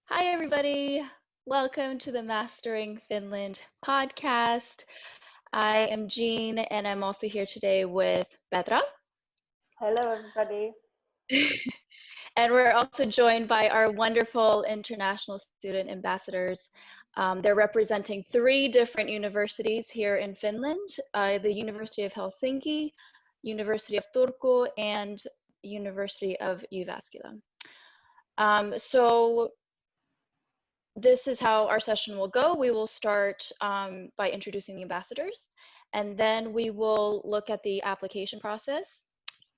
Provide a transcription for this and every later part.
Hi, everybody. Welcome to the Mastering Finland podcast. I am Jean, and I'm also here today with Petra. Hello, everybody. And we're also joined by our wonderful international student ambassadors. They're representing three different universities here in Finland, the University of Helsinki, University of Turku, and University of Jyväskylä. So this is how our session will go. We will start by introducing the ambassadors, and then we will look at the application process,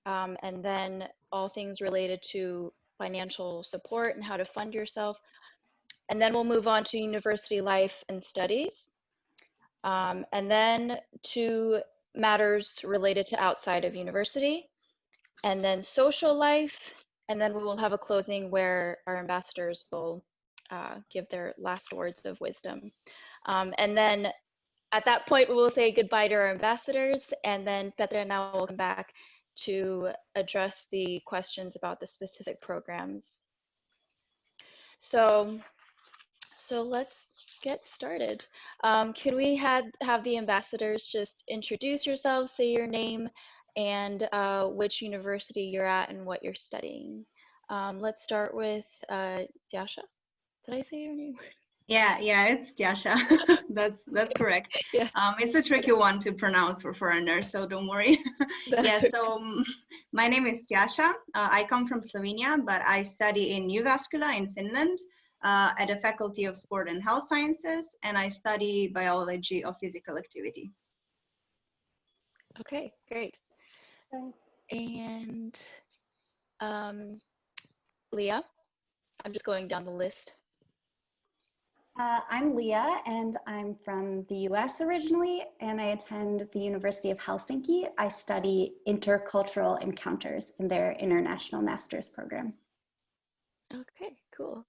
and then all things related to financial support and how to fund yourself. And then we'll move on to university life and studies, and then to matters related to outside of university, and then social life, and then we will have a closing where our ambassadors will give their last words of wisdom. And then at that point, we will say goodbye to our ambassadors, and then Petra and I will come back to address the questions about the specific programs. So let's get started. Could we have the ambassadors just introduce yourselves, say your name, and which university you're at and what you're studying. Let's start with Dasha. Did I say your name? Yeah, it's Tiasha. that's correct. Yeah. It's a tricky one to pronounce for foreigners, so don't worry. So my name is Tiasha. I come from Slovenia, but I study in Jyväskylä in Finland at the Faculty of Sport and Health Sciences, and I study biology of physical activity. Okay, great. Thanks. And Leah, I'm just going down the list. I'm Leah, and I'm from the US originally, and I attend the University of Helsinki. I study intercultural encounters in their international master's program. Okay, cool.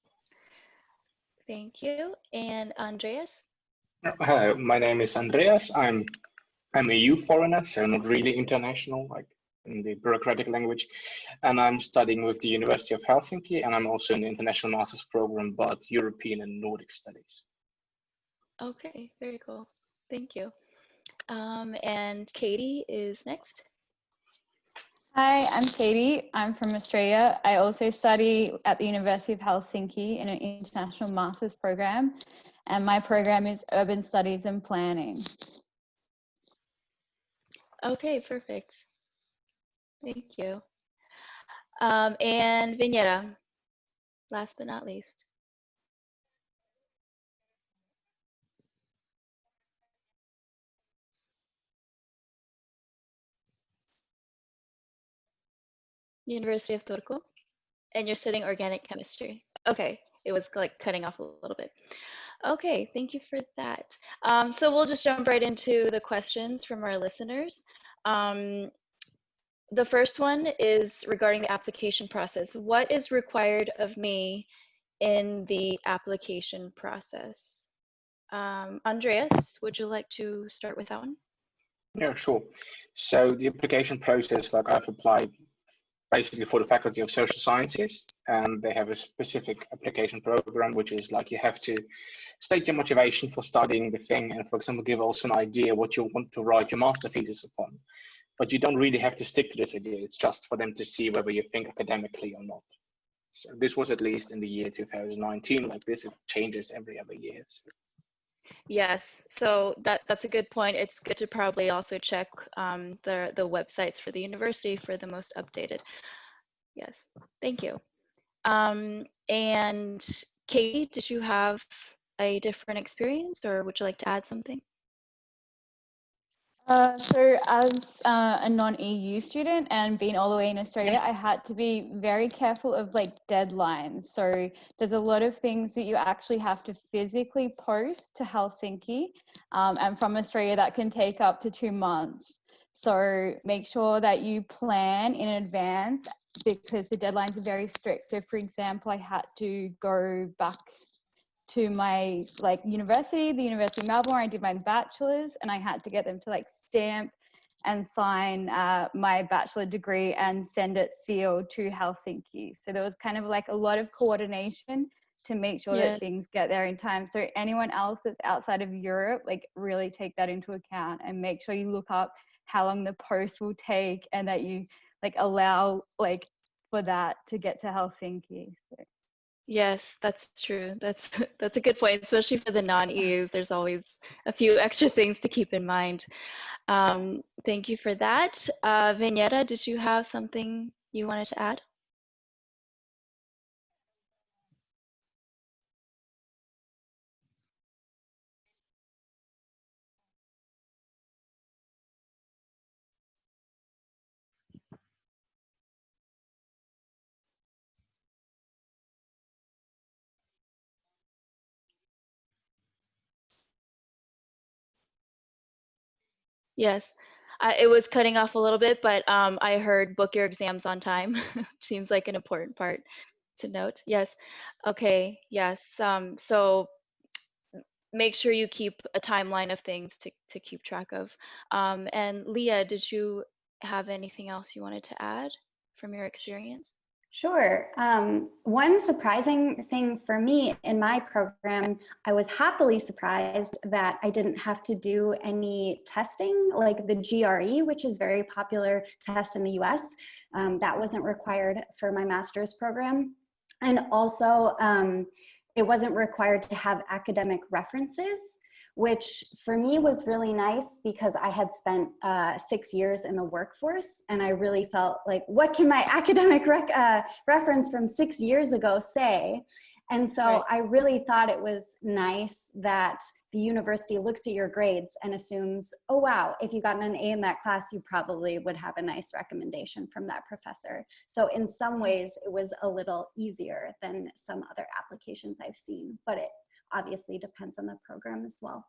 Thank you. And Andreas? Hi, my name is Andreas. I'm a EU foreigner, so not really international, like in the bureaucratic language. And I'm studying with the University of Helsinki, and I'm also in the international master's program, but European and Nordic studies. Okay, very cool. Thank you. And Katie is next. Hi, I'm Katie. I'm from Australia. I also study at the University of Helsinki in an international master's program, and my program is Urban Studies and Planning. Okay, perfect. Thank you. And Vignetta, last but not least. University of Turku, and you're studying organic chemistry. Okay, it was like cutting off a little bit. Okay, thank you for that. So we'll just jump right into the questions from our listeners. The first one is regarding the application process. What is required of me in the application process? Andreas, would you like to start with that one? Yeah, sure. So the application process, like I've applied basically for the Faculty of Social Sciences, and they have a specific application program, which is like you have to state your motivation for studying the thing, and for example, give also an idea what you want to write your master thesis upon. But you don't really have to stick to this idea. It's just for them to see whether you think academically or not. So this was at least in the year 2019. Like this, it changes every other year. So. Yes, so that's a good point. It's good to probably also check the websites for the university for the most updated. Yes, thank you. And Katie, did you have a different experience, or would you like to add something? So as a non-EU student and being all the way in Australia, I had to be very careful of like deadlines. So there's a lot of things that you actually have to physically post to Helsinki, and from Australia that can take up to 2 months. So make sure that you plan in advance because the deadlines are very strict. So for example, I had to go back to my university, the University of Melbourne, where I did my bachelor's, and I had to get them to stamp and sign my bachelor degree and send it sealed to Helsinki. So there was kind of a lot of coordination to make sure Yes. that things get there in time. So anyone else that's outside of Europe, like really take that into account and make sure you look up how long the post will take and that you like allow like for that to get to Helsinki. So. Yes, that's true. That's a good point, especially for the non-EUs. There's always a few extra things to keep in mind. Thank you for that. Vignetta, did you have something you wanted to add? Yes, it was cutting off a little bit, but I heard book your exams on time. Seems like an important part to note. Yes. Okay. Yes. So make sure you keep a timeline of things to keep track of. And Leah, did you have anything else you wanted to add from your experience? Sure. One surprising thing for me in my program, I was happily surprised that I didn't have to do any testing like the GRE, which is a very popular test in the US. That wasn't required for my master's program. And also, it wasn't required to have academic references, which for me was really nice because I had spent 6 years in the workforce and I really felt like, what can my academic reference from 6 years ago say? And so Right. I really thought it was nice that the university looks at your grades and assumes, oh wow, if you got an A in that class, you probably would have a nice recommendation from that professor. So in some ways, it was a little easier than some other applications I've seen, but it obviously depends on the program as well.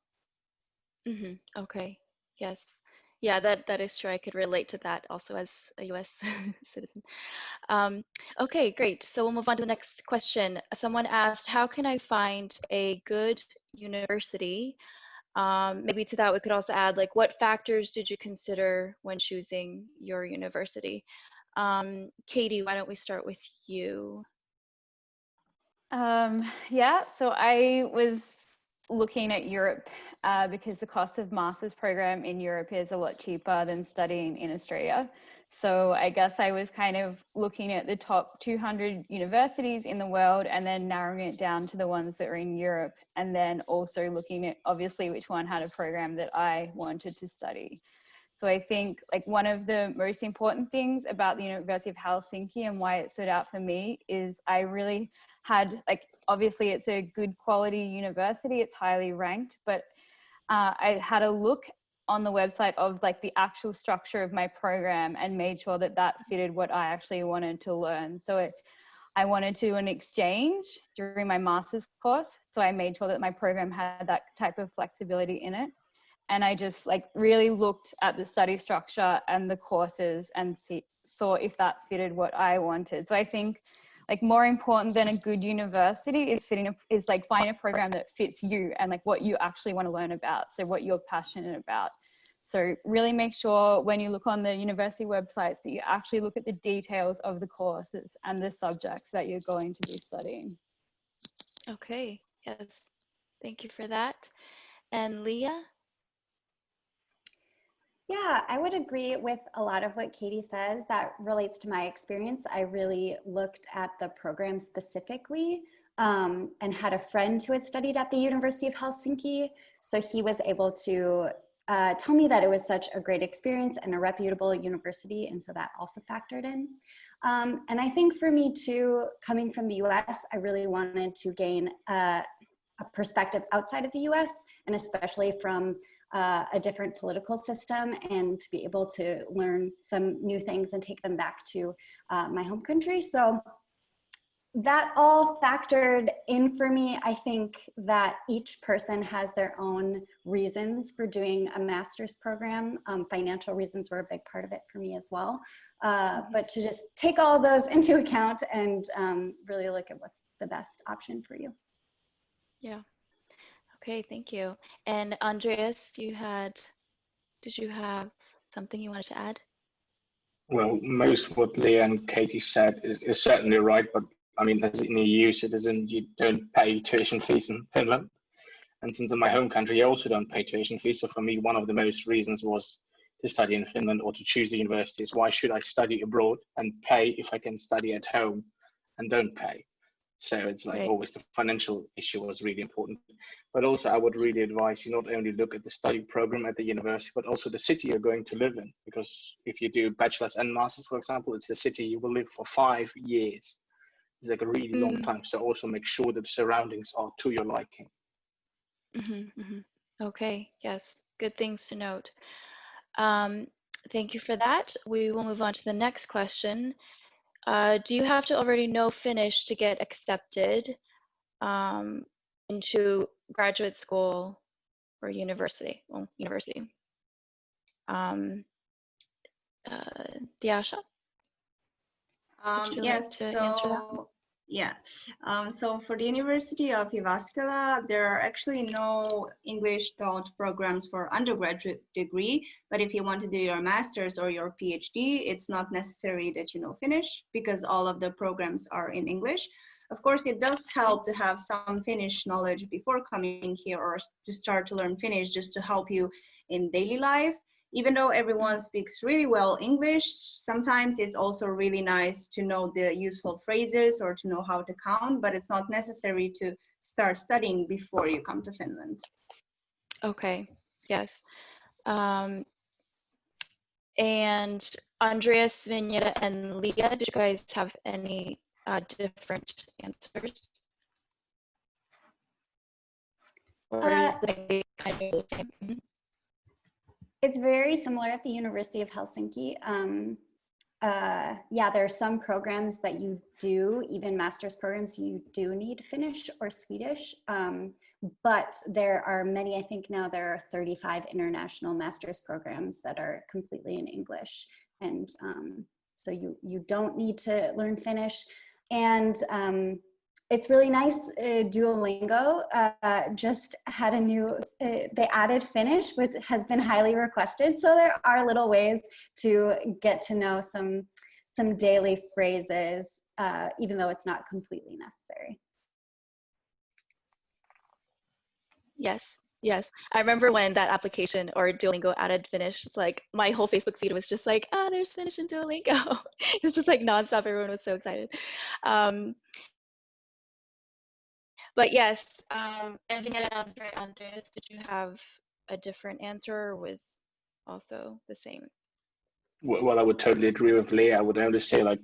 Okay. Yes. Yeah, that is true. I could relate to that also as a US citizen. Okay, great. So we'll move on to the next question. Someone asked, how can I find a good university? Maybe to that we could also add, like, what factors did you consider when choosing your university? Katie, why don't we start with you? Yeah, so I was looking at Europe because the cost of master's program in Europe is a lot cheaper than studying in Australia. So I guess I was kind of looking at the top 200 universities in the world and then narrowing it down to the ones that are in Europe, and then also looking at obviously which one had a program that I wanted to study. So I think like one of the most important things about the University of Helsinki and why it stood out for me is I really had, like, obviously it's a good quality university, it's highly ranked, but I had a look on the website of like the actual structure of my program and made sure that that fitted what I actually wanted to learn. So I wanted to do an exchange during my master's course. So I made sure that my program had that type of flexibility in it. And I just like really looked at the study structure and the courses and saw if that fitted what I wanted. So I think like more important than a good university is like find a program that fits you and like what you actually want to learn about. So what you're passionate about. So really make sure when you look on the university websites that you actually look at the details of the courses and the subjects that you're going to be studying. Okay, yes. Thank you for that. And Leah? Yeah, I would agree with a lot of what Katie says. That relates to my experience. I really looked at the program specifically and had a friend who had studied at the University of Helsinki. So he was able to tell me that it was such a great experience and a reputable university. And so that also factored in. And I think for me too, coming from the US, I really wanted to gain a perspective outside of the US, and especially from a different political system, and to be able to learn some new things and take them back to my home country. So that all factored in for me. I think that each person has their own reasons for doing a master's program. Financial reasons were a big part of it for me as well. But to just take all those into account and really look at what's the best option for you. Yeah. Okay, thank you. And Andreas, did you have something you wanted to add? Well, most what Leah and Katie said is certainly right, but I mean, as an EU citizen, you don't pay tuition fees in Finland. And since in my home country, I also don't pay tuition fees. So for me, one of the most reasons was to study in Finland or to choose the universities. Why should I study abroad and pay if I can study at home and don't pay? So it's like always the financial issue was really important. But also I would really advise you not only look at the study program at the university, but also the city you're going to live in. Because if you do bachelor's and master's, for example, it's the city you will live for 5 years. It's like a really long time. So also make sure that the surroundings are to your liking. Okay, yes, good things to note. Thank you for that. We will move on to the next question. Do you have to already know Finnish to get accepted into graduate school or university? Well, university. Diasha? Yes, so for the University of Jyväskylä, there are actually no English taught programs for undergraduate degree, but if you want to do your master's or your PhD, it's not necessary that you know Finnish because all of the programs are in English. Of course, it does help to have some Finnish knowledge before coming here or to start to learn Finnish just to help you in daily life. Even though everyone speaks really well English, sometimes it's also really nice to know the useful phrases or to know how to count, but it's not necessary to start studying before you come to Finland. Okay, yes. And Andreas, Vignetta, and Leah, did you guys have any different answers? Or is it kind of the same? It's very similar at the University of Helsinki. Yeah, there are some programs that you do, even master's programs, you do need Finnish or Swedish. But there are many, I think now there are 35 international master's programs that are completely in English. And so you don't need to learn Finnish. And it's really nice. Duolingo just had a new, they added Finnish, which has been highly requested. So there are little ways to get to know some daily phrases, even though it's not completely necessary. Yes, yes. I remember when that application or Duolingo added Finnish, it's like my whole Facebook feed was just like, there's Finnish in Duolingo. It's just like nonstop. Everyone was so excited. But yes, and Vignetta and Andreas, did you have a different answer or was also the same? Well, I would totally agree with Leah. I would only say like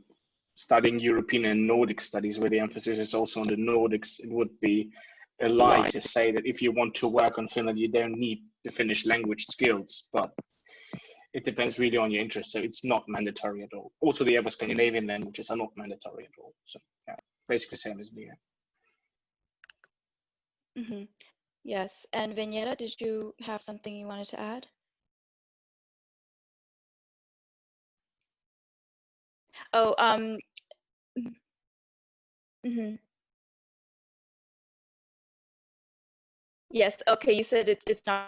studying European and Nordic studies where the emphasis is also on the Nordics, it would be a lie to say that if you want to work on Finland, you don't need the Finnish language skills, but it depends really on your interest. So it's not mandatory at all. Also, the other Scandinavian languages are not mandatory at all. So yeah, basically same as Leah. Yes, and Vignetta, did you have something you wanted to add? Oh, yes, okay, you said it's not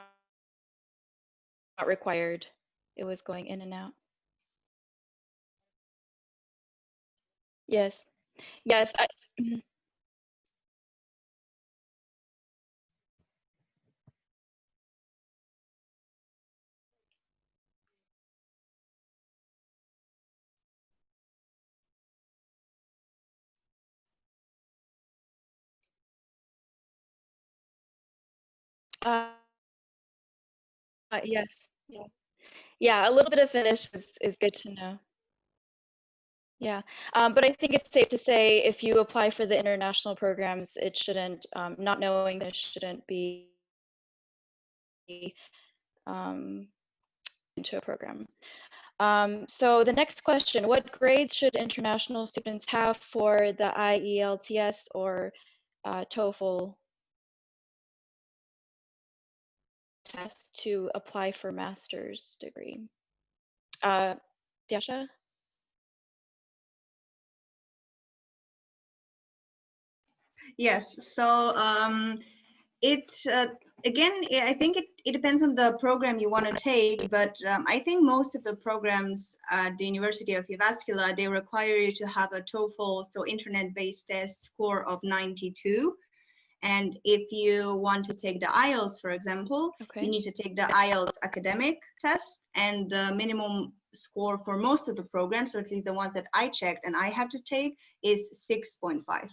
required. It was going in and out. Yes, yes, yes, yeah. Yeah, a little bit of Finnish is good to know. Yeah, but I think it's safe to say if you apply for the international programs, it shouldn't, not knowing this shouldn't be into a program. So the next question, what grades should international students have for the IELTS or Toefl test to apply for master's degree? Diasha? Yes, so again, I think it depends on the program you want to take, but I think most of the programs at the University of Jyväskylä, they require you to have a Toefl, so internet-based test score of 92. And if you want to take the Ielts, for example, Okay. you need to take the Ielts academic test, and the minimum score for most of the programs, or at least the ones that I checked and I had to take, is 6.5.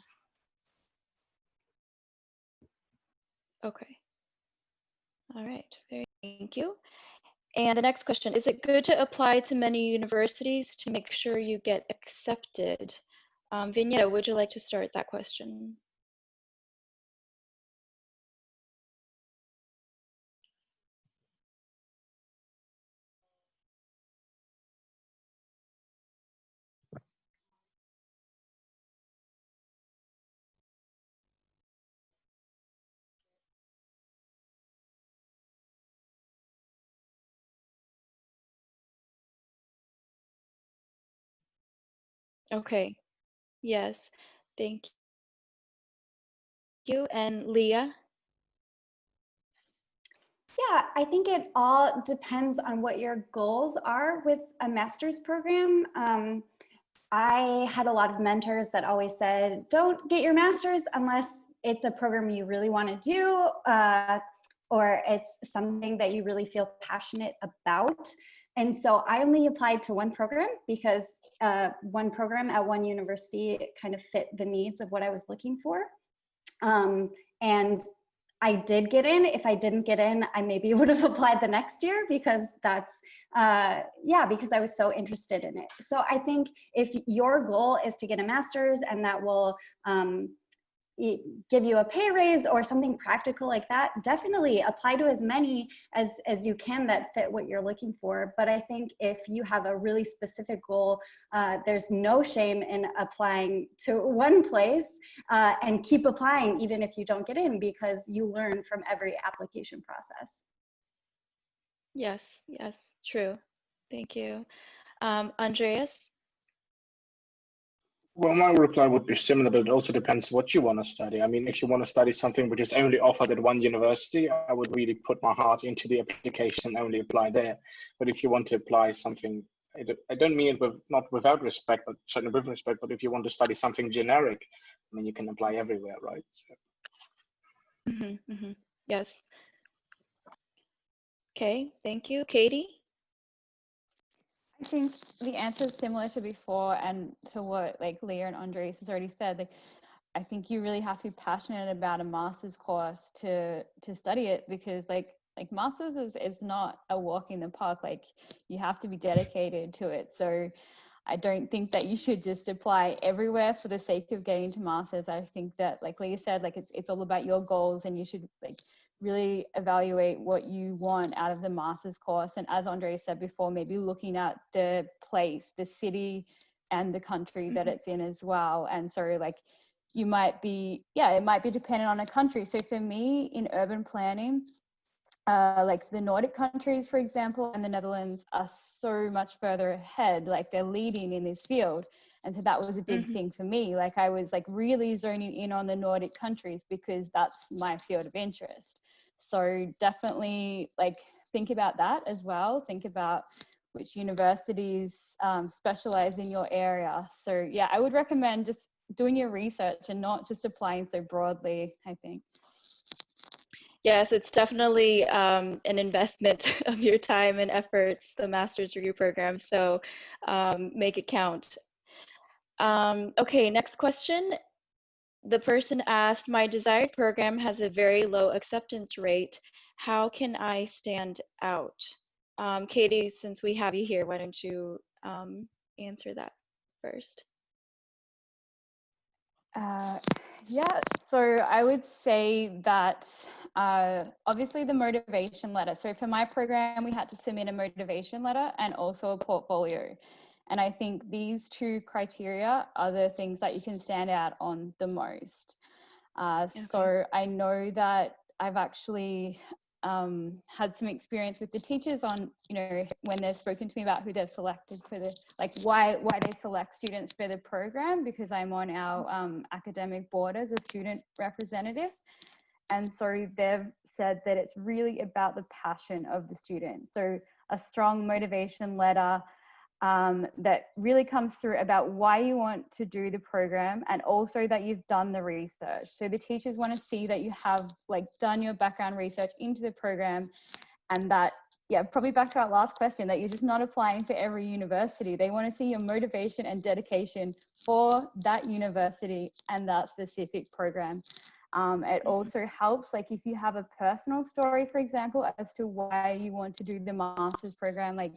Okay. All right. Thank you. And the next question, is it good to apply to many universities to make sure you get accepted? Vignetta, would you like to start that question? Okay. Yes. Thank you. And Leah? Yeah, I think it all depends on what your goals are with a master's program. I had a lot of mentors that always said, don't get your master's unless it's a program you really want to do, or it's something that you really feel passionate about. And so I only applied to one program because one program at one university kind of fit the needs of what I was looking for. And I did get in. If I didn't get in, I maybe would have applied the next year because that's, because I was so interested in it. So I think if your goal is to get a master's and that will give you a pay raise or something practical like that, definitely apply to as many as you can that fit what you're looking for. But I think if you have a really specific goal, there's no shame in applying to one place and keep applying even if you don't get in, because you learn from every application process. Yes, yes, true. Thank you. Andreas? Well, my reply would be similar, but it also depends what you want to study. I mean, if you want to study something which is only offered at one university, I would really put my heart into the application and only apply there. But if you want to apply something, I don't mean it with, not without respect, but certainly with respect, but if you want to study something generic, I mean, you can apply everywhere, right? So. Yes. Okay, thank you. Katie? I think the answer is similar to before and to what like Leah and Andres has already said. Like, I think you really have to be passionate about a master's course to study it, because like master's is not a walk in the park. Like, you have to be dedicated to it. So I don't think that you should just apply everywhere for the sake of getting to masters. I think that, like Leah said, like it's all about your goals, and you should like really evaluate what you want out of the master's course. And as Andre said before, maybe looking at the place, the city and the country that it's in as well. And so like you might be, it might be dependent on a country. So for me in urban planning, like the Nordic countries, for example, and the Netherlands are so much further ahead, like they're leading in this field. And so that was a big thing for me. Like I was like really zoning in on the Nordic countries because that's my field of interest. So definitely like think about that as well. Think about which universities specialize in your area. So yeah, I would recommend just doing your research and not just applying so broadly, I think. Yes, it's definitely an investment of your time and efforts, the master's degree program. So make it count. Okay, next question. The person asked, my desired program has a very low acceptance rate. How can I stand out? Katie, since we have you here, why don't you answer that first? Yeah, so I would say that obviously the motivation letter. So for my program, we had to submit a motivation letter and also a portfolio. And I think these two criteria are the things that you can stand out on the most. So I know that I've actually had some experience with the teachers on, when they've spoken to me about who they've selected for the, like why they select students for the program, because I'm on our academic board as a student representative. And so they've said that it's really about the passion of the student. So a strong motivation letter that really comes through about why you want to do the program, and also that you've done the research. So the teachers want to see that you have like done your background research into the program, and that, yeah, probably back to our last question, that you're just not applying for every university. They want to see your motivation and dedication for that university and that specific program. It also helps, like if you have a personal story, for example, as to why you want to do the master's program, like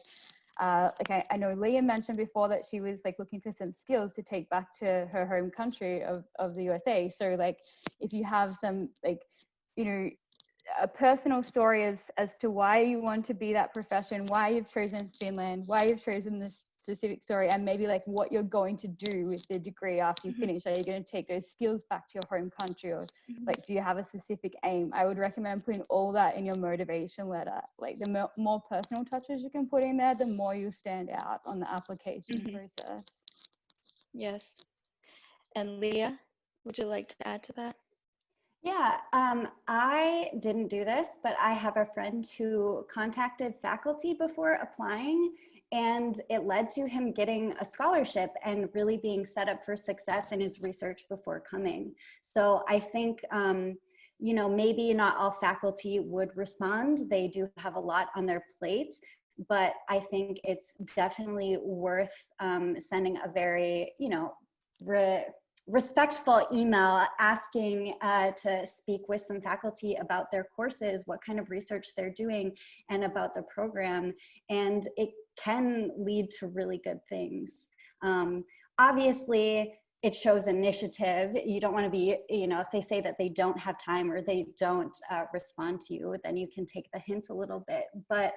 I know Leah mentioned before that she was like looking for some skills to take back to her home country of the USA. So like if you have some like, you know, a personal story as to why you want to be that profession, why you've chosen Finland, why you've chosen this specific story, and maybe like what you're going to do with the degree after you finish. Are you going to take those skills back to your home country, or like do you have a specific aim? I would recommend putting all that in your motivation letter. Like the more personal touches you can put in there, the more you stand out on the application process. Yes. And Leah, would you like to add to that? Yeah, I didn't do this, but I have a friend who contacted faculty before applying, and it led to him getting a scholarship and really being set up for success in his research before coming. So I think, you know, maybe not all faculty would respond. They do have a lot on their plate, but I think it's definitely worth sending a very, you know, respectful email asking to speak with some faculty about their courses, what kind of research they're doing, and about the program. And it can lead to really good things. Obviously, it shows initiative. You don't want to be, you know, if they say that they don't have time or they don't respond to you, then you can take the hint a little bit. But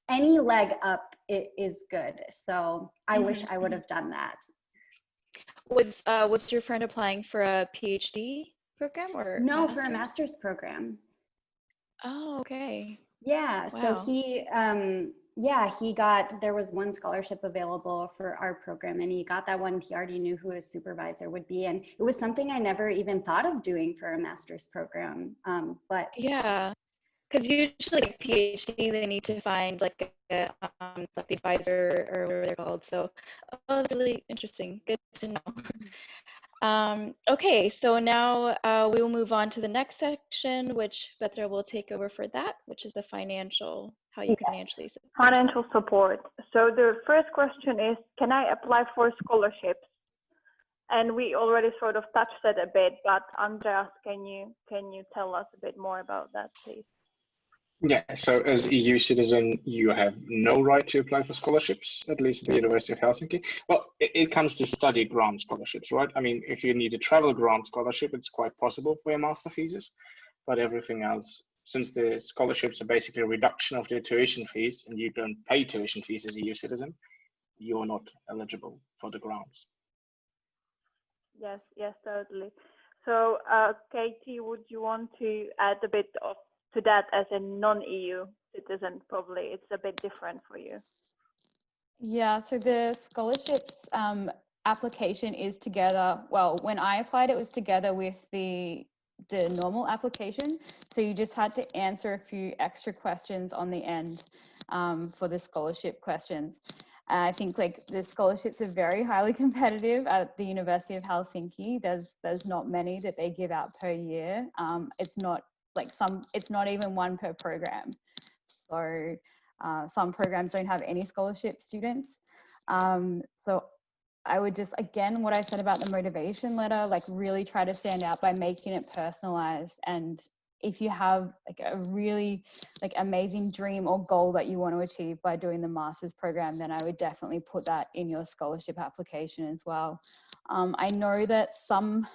any leg up is good. So I wish I would have done that. Was your friend applying for a PhD program or no, for a master's program? Oh, okay. Yeah. Wow. So he got, there was one scholarship available for our program, and he got that one. He already knew who his supervisor would be, and it was something I never even thought of doing for a master's program. But yeah, because usually like PhD they need to find like a like the advisor or whatever they're called. So, oh, that's really interesting. Good to know. Okay, so now we will move on to the next section, which Petra will take over for that, which is the financial, how you can financially support yourself. Financial support. So the first question is, can I apply for scholarships? And we already sort of touched it a bit, but Andreas, can you tell us a bit more about that, please? Yeah, so as EU citizen, you have no right to apply for scholarships, at least at the University of Helsinki. Well, it comes to study grant scholarships, right? I mean, if you need a travel grant scholarship, it's quite possible for your master thesis, but everything else, since the scholarships are basically a reduction of the tuition fees and you don't pay tuition fees as a EU citizen, you're not eligible for the grants. Yes, totally. So, Katie, would you want to add a bit to that as a non-EU citizen? Probably it's a bit different for you. Yeah, so the scholarships application is together. Well, when I applied, it was together with the normal application. So you just had to answer a few extra questions on the end for the scholarship questions. I think like the scholarships are very highly competitive at the University of Helsinki. There's not many that they give out per year. It's not like it's not even one per program. So some programs don't have any scholarship students. So I would just, again, what I said about the motivation letter, like really try to stand out by making it personalized. And if you have like a really like amazing dream or goal that you want to achieve by doing the master's program, then I would definitely put that in your scholarship application as well. I know that some,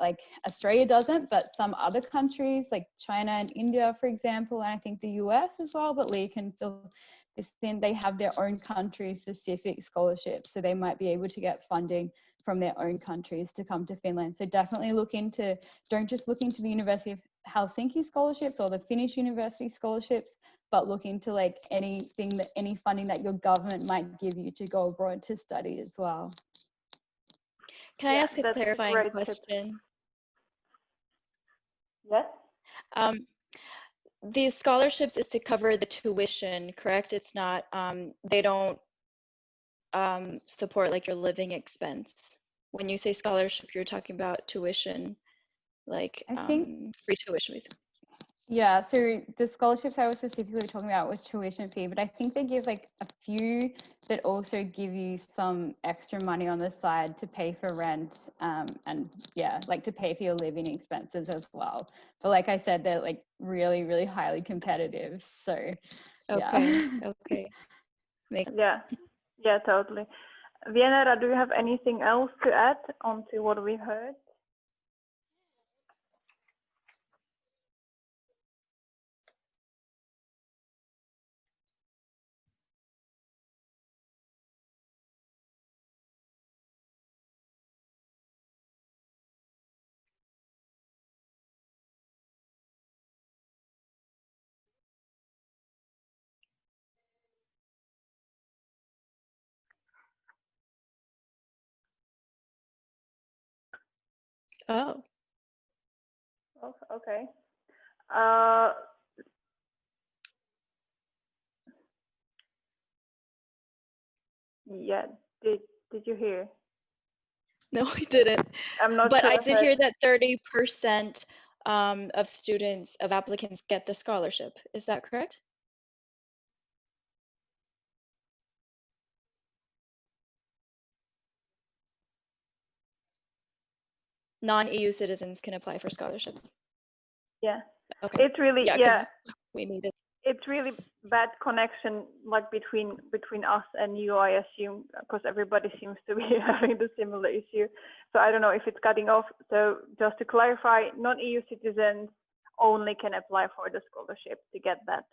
like Australia doesn't, but some other countries like China and India, for example, and I think the US as well, but Lee can fill this in, they have their own country specific scholarships. So they might be able to get funding from their own countries to come to Finland. So definitely don't just look into the University of Helsinki scholarships or the Finnish university scholarships, but look into like any funding that your government might give you to go abroad to study as well. Can I ask a clarifying question? Yes. These scholarships is to cover the tuition, correct? It's not, they don't support like your living expense. When you say scholarship, you're talking about tuition, like I think, free tuition, basically. yeah, so the scholarships I was specifically talking about was tuition fee, but I think they give like a few that also give you some extra money on the side to pay for rent, and yeah, like to pay for your living expenses as well. But like I said, they're like really, really highly competitive. So Okay, yeah. okay. Yeah, yeah, totally. Vienera, do you have anything else to add on to what we heard? Oh, Okay. Yeah, did you hear? no, I didn't. I'm not But sure I if did hear that 30% of students, of applicants get the scholarship. Is that correct? Non-EU citizens can apply for scholarships. Yeah, Okay. it's really, Yeah, yeah, because we need it. it's really bad connection like between us and you, I assume, because everybody seems to be having the similar issue. So I don't know if it's cutting off. So just to clarify, non-EU citizens only can apply for the scholarship to get that.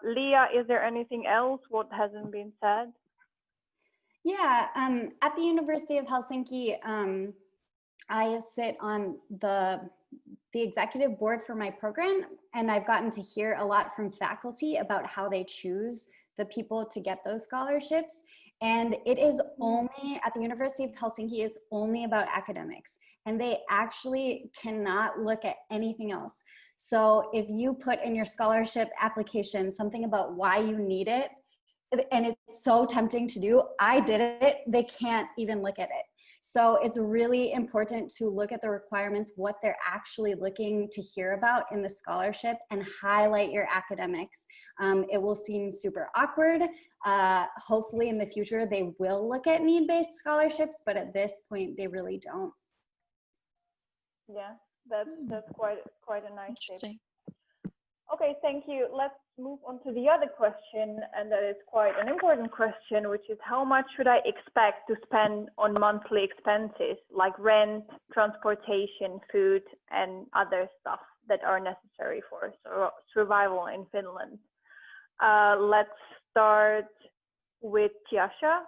Leah, is there anything else what hasn't been said? Yeah, at the University of Helsinki, I sit on the executive board for my program, and I've gotten to hear a lot from faculty about how they choose the people to get those scholarships. And it is only, at the University of Helsinki, is only about academics, and they actually cannot look at anything else. So if you put in your scholarship application something about why you need it, and it's so tempting to do, I did it, they can't even look at it. So it's really important to look at the requirements, what they're actually looking to hear about in the scholarship, and highlight your academics. It will seem super awkward. Hopefully in the future, they will look at need-based scholarships, but at this point, they really don't. Yeah, that's quite a nice tip. Interesting. Okay, thank you. Let's move on to the other question, and that is quite an important question, which is how much should I expect to spend on monthly expenses like rent, transportation, food, and other stuff that are necessary for survival in Finland? Let's start with Tiasha.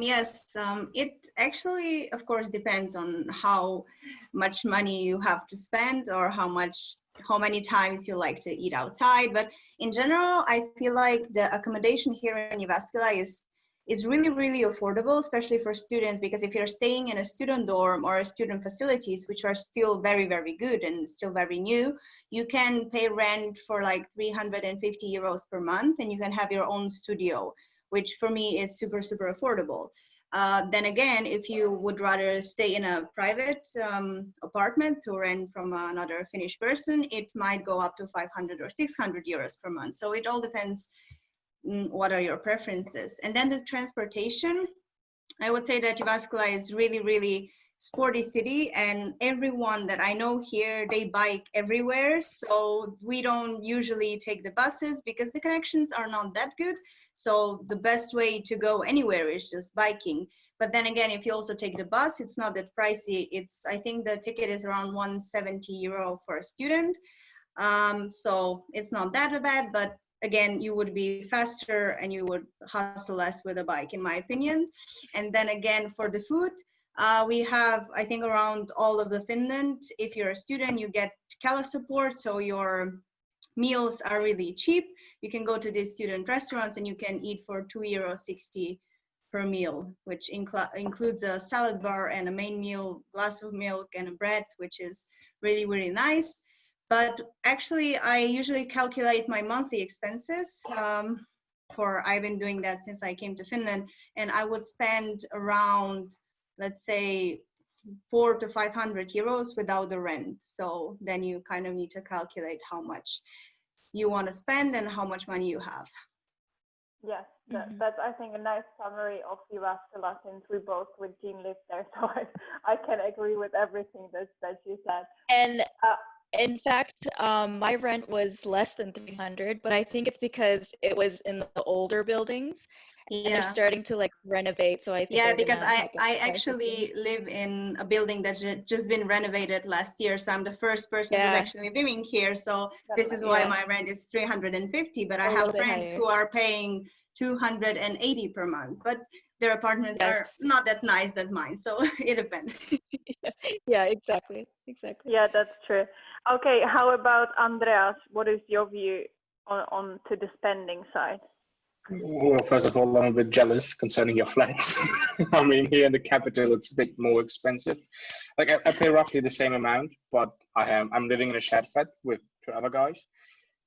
Yes, it actually, of course, depends on how much money you have to spend or how many times you like to eat outside. But in general, I feel like the accommodation here in Jyväskylä is really, really affordable, especially for students, because if you're staying in a student dorm or student facilities, which are still very, very good and still very new, you can pay rent for like 350 euros per month, and you can have your own studio, which for me is super, super affordable. Then again, if you would rather stay in a private apartment to rent from another Finnish person, it might go up to 500 or 600 euros per month. So it all depends what are your preferences. And then the transportation, I would say that Jyväskylä is really, really sporty city, and everyone that I know here, they bike everywhere. So we don't usually take the buses because the connections are not that good. So the best way to go anywhere is just biking. But then again, if you also take the bus, it's not that pricey. I think the ticket is around 170 euro for a student. So it's not that bad, but again, you would be faster and you would hustle less with a bike, in my opinion. And then again, for the food, we have, I think, around all of the Finland. If you're a student, you get Kela support, so your meals are really cheap. You can go to these student restaurants and you can eat for €2.60 per meal, which includes a salad bar and a main meal, glass of milk and a bread, which is really, really nice. But actually, I usually calculate my monthly expenses. I've been doing that since I came to Finland, and I would spend around, let's say, 400 to 500 euros without the rent. So then you kind of need to calculate how much you want to spend and how much money you have. Yes, that's I think a nice summary of Jyväskylä, since we both with Jean live there, so I can agree with everything that you said. And in fact, my rent was less than 300, but I think it's because it was in the older buildings. And they're starting to like renovate, so I think because I actually live in a building that's just been renovated last year, so I'm the first person who's actually living here, so this is why my rent is 350, but I have friends who are paying 280 per month, but their apartments are not that nice as mine, so it depends. Yeah, exactly. Yeah, that's true. Okay, how about Andreas? What is your view on to the spending side? Well, first of all, I'm a bit jealous concerning your flats. I mean, here in the capital, it's a bit more expensive. Like I pay roughly the same amount, but I'm living in a shared flat with 2 other guys.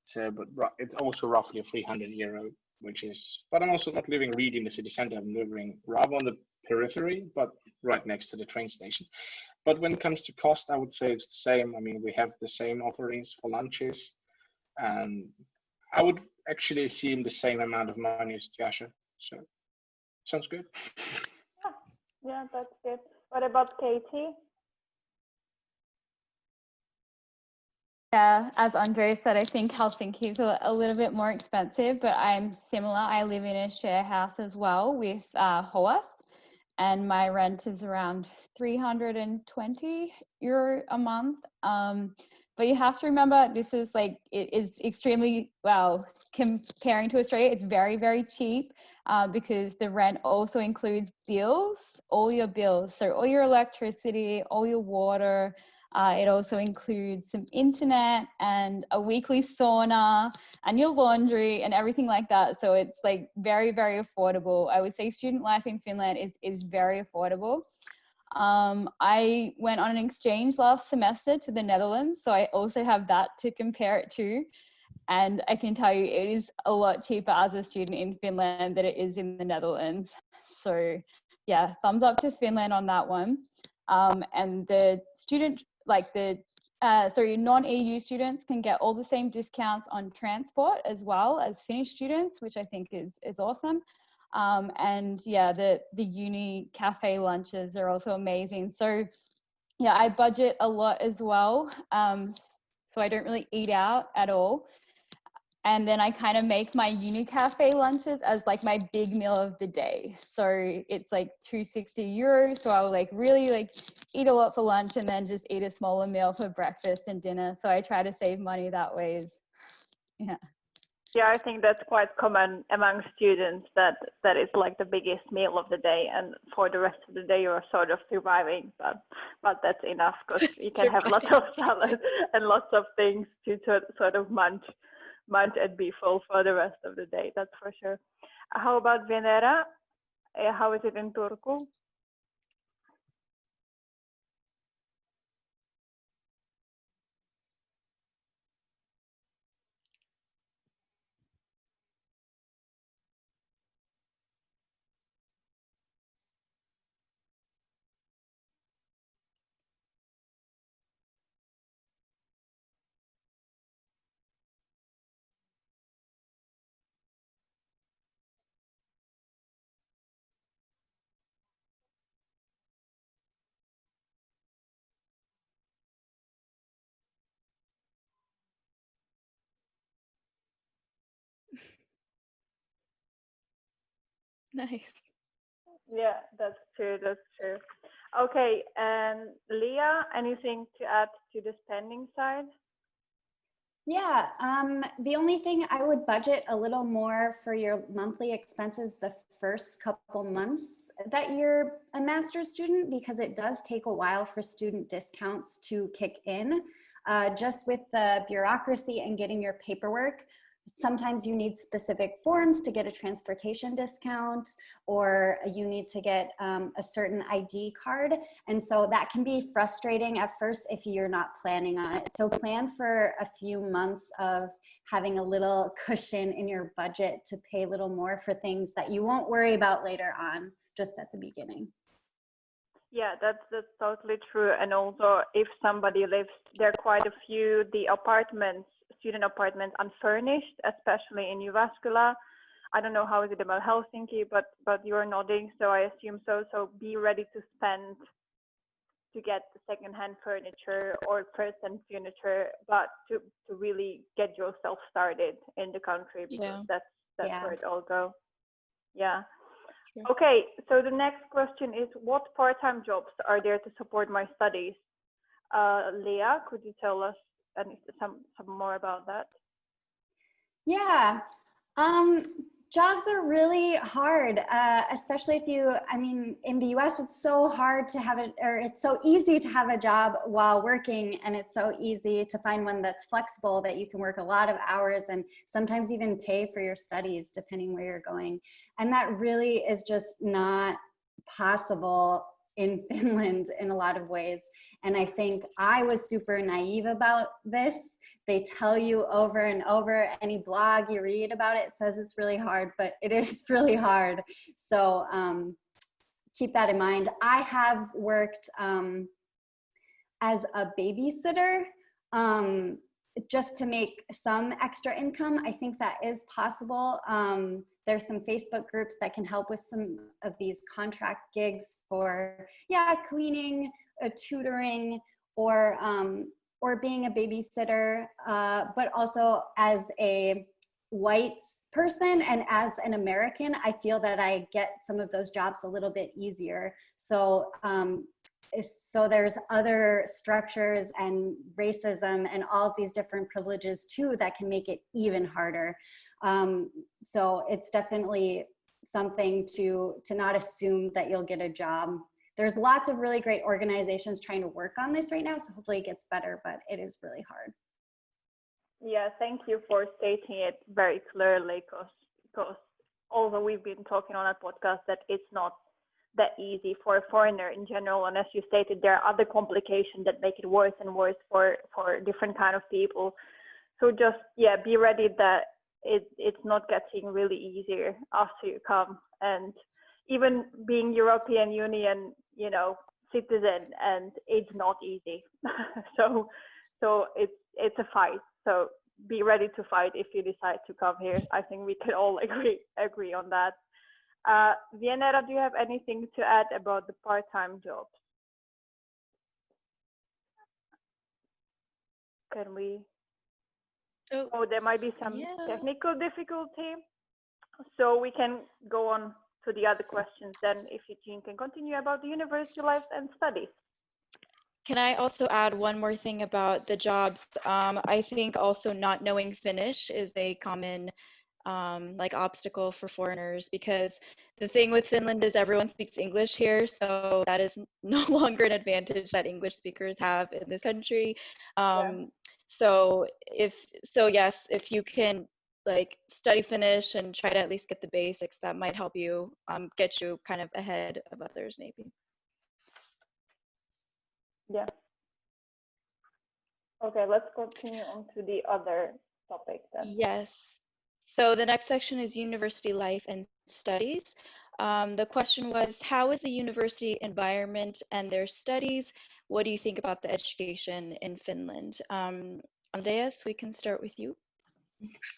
So, but it's also roughly 300 euro, which is. But I'm also not living really in the city center. I'm living rather on the periphery, but right next to the train station. But when it comes to cost, I would say it's the same. I mean, we have the same offerings for lunches, and I would actually assume the same amount of money as Jasha. So, sounds good. Yeah, that's good. What about Katie? Yeah, as Andre said, I think Helsinki is a little bit more expensive, but I'm similar. I live in a share house as well with Hoas, and my rent is around 320 euro a month. But you have to remember, this is like, it is extremely, well, comparing to Australia, it's very, very cheap because the rent also includes bills, all your bills. So all your electricity, all your water. It also includes some internet and a weekly sauna and your laundry and everything like that. So it's like very, very affordable. I would say student life in Finland is very affordable. I went on an exchange last semester to the Netherlands, so I also have that to compare it to. And I can tell you it is a lot cheaper as a student in Finland than it is in the Netherlands. So yeah, thumbs up to Finland on that one. And the student, non-EU students can get all the same discounts on transport as well as Finnish students, which I think is awesome. And yeah, the uni cafe lunches are also amazing. So yeah, I budget a lot as well. So I don't really eat out at all. And then I kind of make my uni cafe lunches as like my big meal of the day. So it's like 260 euros. So I'll like really like eat a lot for lunch and then just eat a smaller meal for breakfast and dinner. So I try to save money that way. Yeah. Yeah, I think that's quite common among students that is like the biggest meal of the day, and for the rest of the day you're sort of surviving, but that's enough because you can have lots of salad and lots of things to sort of munch and be full for the rest of the day, that's for sure. How about Venera? How is it in Turku? Nice. Yeah, that's true. Okay, and Leah, anything to add to the spending side? Yeah, the only thing I would budget a little more for your monthly expenses the first couple months that you're a master's student, because it does take a while for student discounts to kick in, just with the bureaucracy and getting your paperwork sometimes you need specific forms to get a transportation discount, or you need to get a certain ID card. And so that can be frustrating at first if you're not planning on it. So plan for a few months of having a little cushion in your budget to pay a little more for things that you won't worry about later on, just at the beginning. Yeah, that's totally true. And also, if somebody lives, there are quite a few, the apartments, student apartments, unfurnished, especially in Jyväskylä. I don't know how is it about Helsinki, but you're nodding, so I assume so. So be ready to spend to get the secondhand furniture or first-hand furniture, but to really get yourself started in the country, because that's where it all goes. Yeah. Sure. Okay, so the next question is, what part-time jobs are there to support my studies? Leah, could you tell us some more about that? Yeah, jobs are really hard, especially if you, I mean, in the US, it's so hard to have it, or it's so easy to have a job while working, and it's so easy to find one that's flexible, that you can work a lot of hours and sometimes even pay for your studies depending where you're going. And that really is just not possible in Finland in a lot of ways. And I think I was super naive about this. They tell you over and over, any blog you read about it says it's really hard, but it is really hard. So keep that in mind. I have worked as a babysitter just to make some extra income. I think that is possible. There's some Facebook groups that can help with some of these contract gigs for, cleaning, tutoring, or being a babysitter, but also as a white person and as an American, I feel that I get some of those jobs a little bit easier. So there's other structures and racism and all of these different privileges too that can make it even harder. So it's definitely something to not assume that you'll get a job. There's lots of really great organizations trying to work on this right now, so hopefully it gets better, but it is really hard. Yeah, thank you for stating it very clearly, because although we've been talking on that podcast that it's not that easy for a foreigner in general, and as you stated, there are other complications that make it worse and worse for different kind of people. So just, be ready that it's not getting really easier after you come. And even being European Union, citizen, and it's not easy. so it's a fight. So be ready to fight if you decide to come here. I think we can all agree on that. Vienera, do you have anything to add about the part-time jobs? Can we? Oh, there might be some technical difficulty. So we can go on to the other questions then, if Eugene can continue about the university life and studies. Can I also add one more thing about the jobs? I think also not knowing Finnish is a common obstacle for foreigners, because the thing with Finland is everyone speaks English here, so that is no longer an advantage that English speakers have in this country. So if you can study Finnish and try to at least get the basics, that might help you get you kind of ahead of others maybe. Yeah. Okay, let's continue on to the other topic then. Yes. So the next section is university life and studies. The question was, how is the university environment and their studies? What do you think about the education in Finland? Andreas, we can start with you.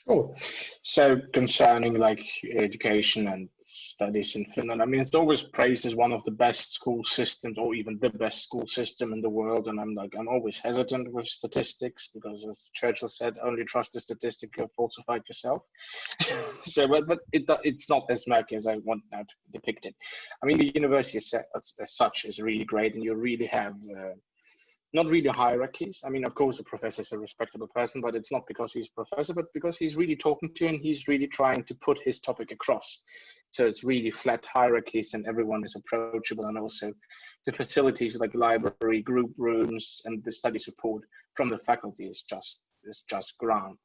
Sure. So concerning education and studies in Finland, I mean, it's always praised as one of the best school systems, or even the best school system in the world. And I'm always hesitant with statistics, because as Churchill said, only trust the statistic you have falsified yourself. So, but it's not as murky as I want now to depict it. I mean, the university as such is really great, and you really have not really hierarchies. I mean, of course, the professor is a respectable person, but it's not because he's a professor, but because he's really talking to you and he's really trying to put his topic across. So it's really flat hierarchies, and everyone is approachable. And also the facilities like library, group rooms, and the study support from the faculty is just grand.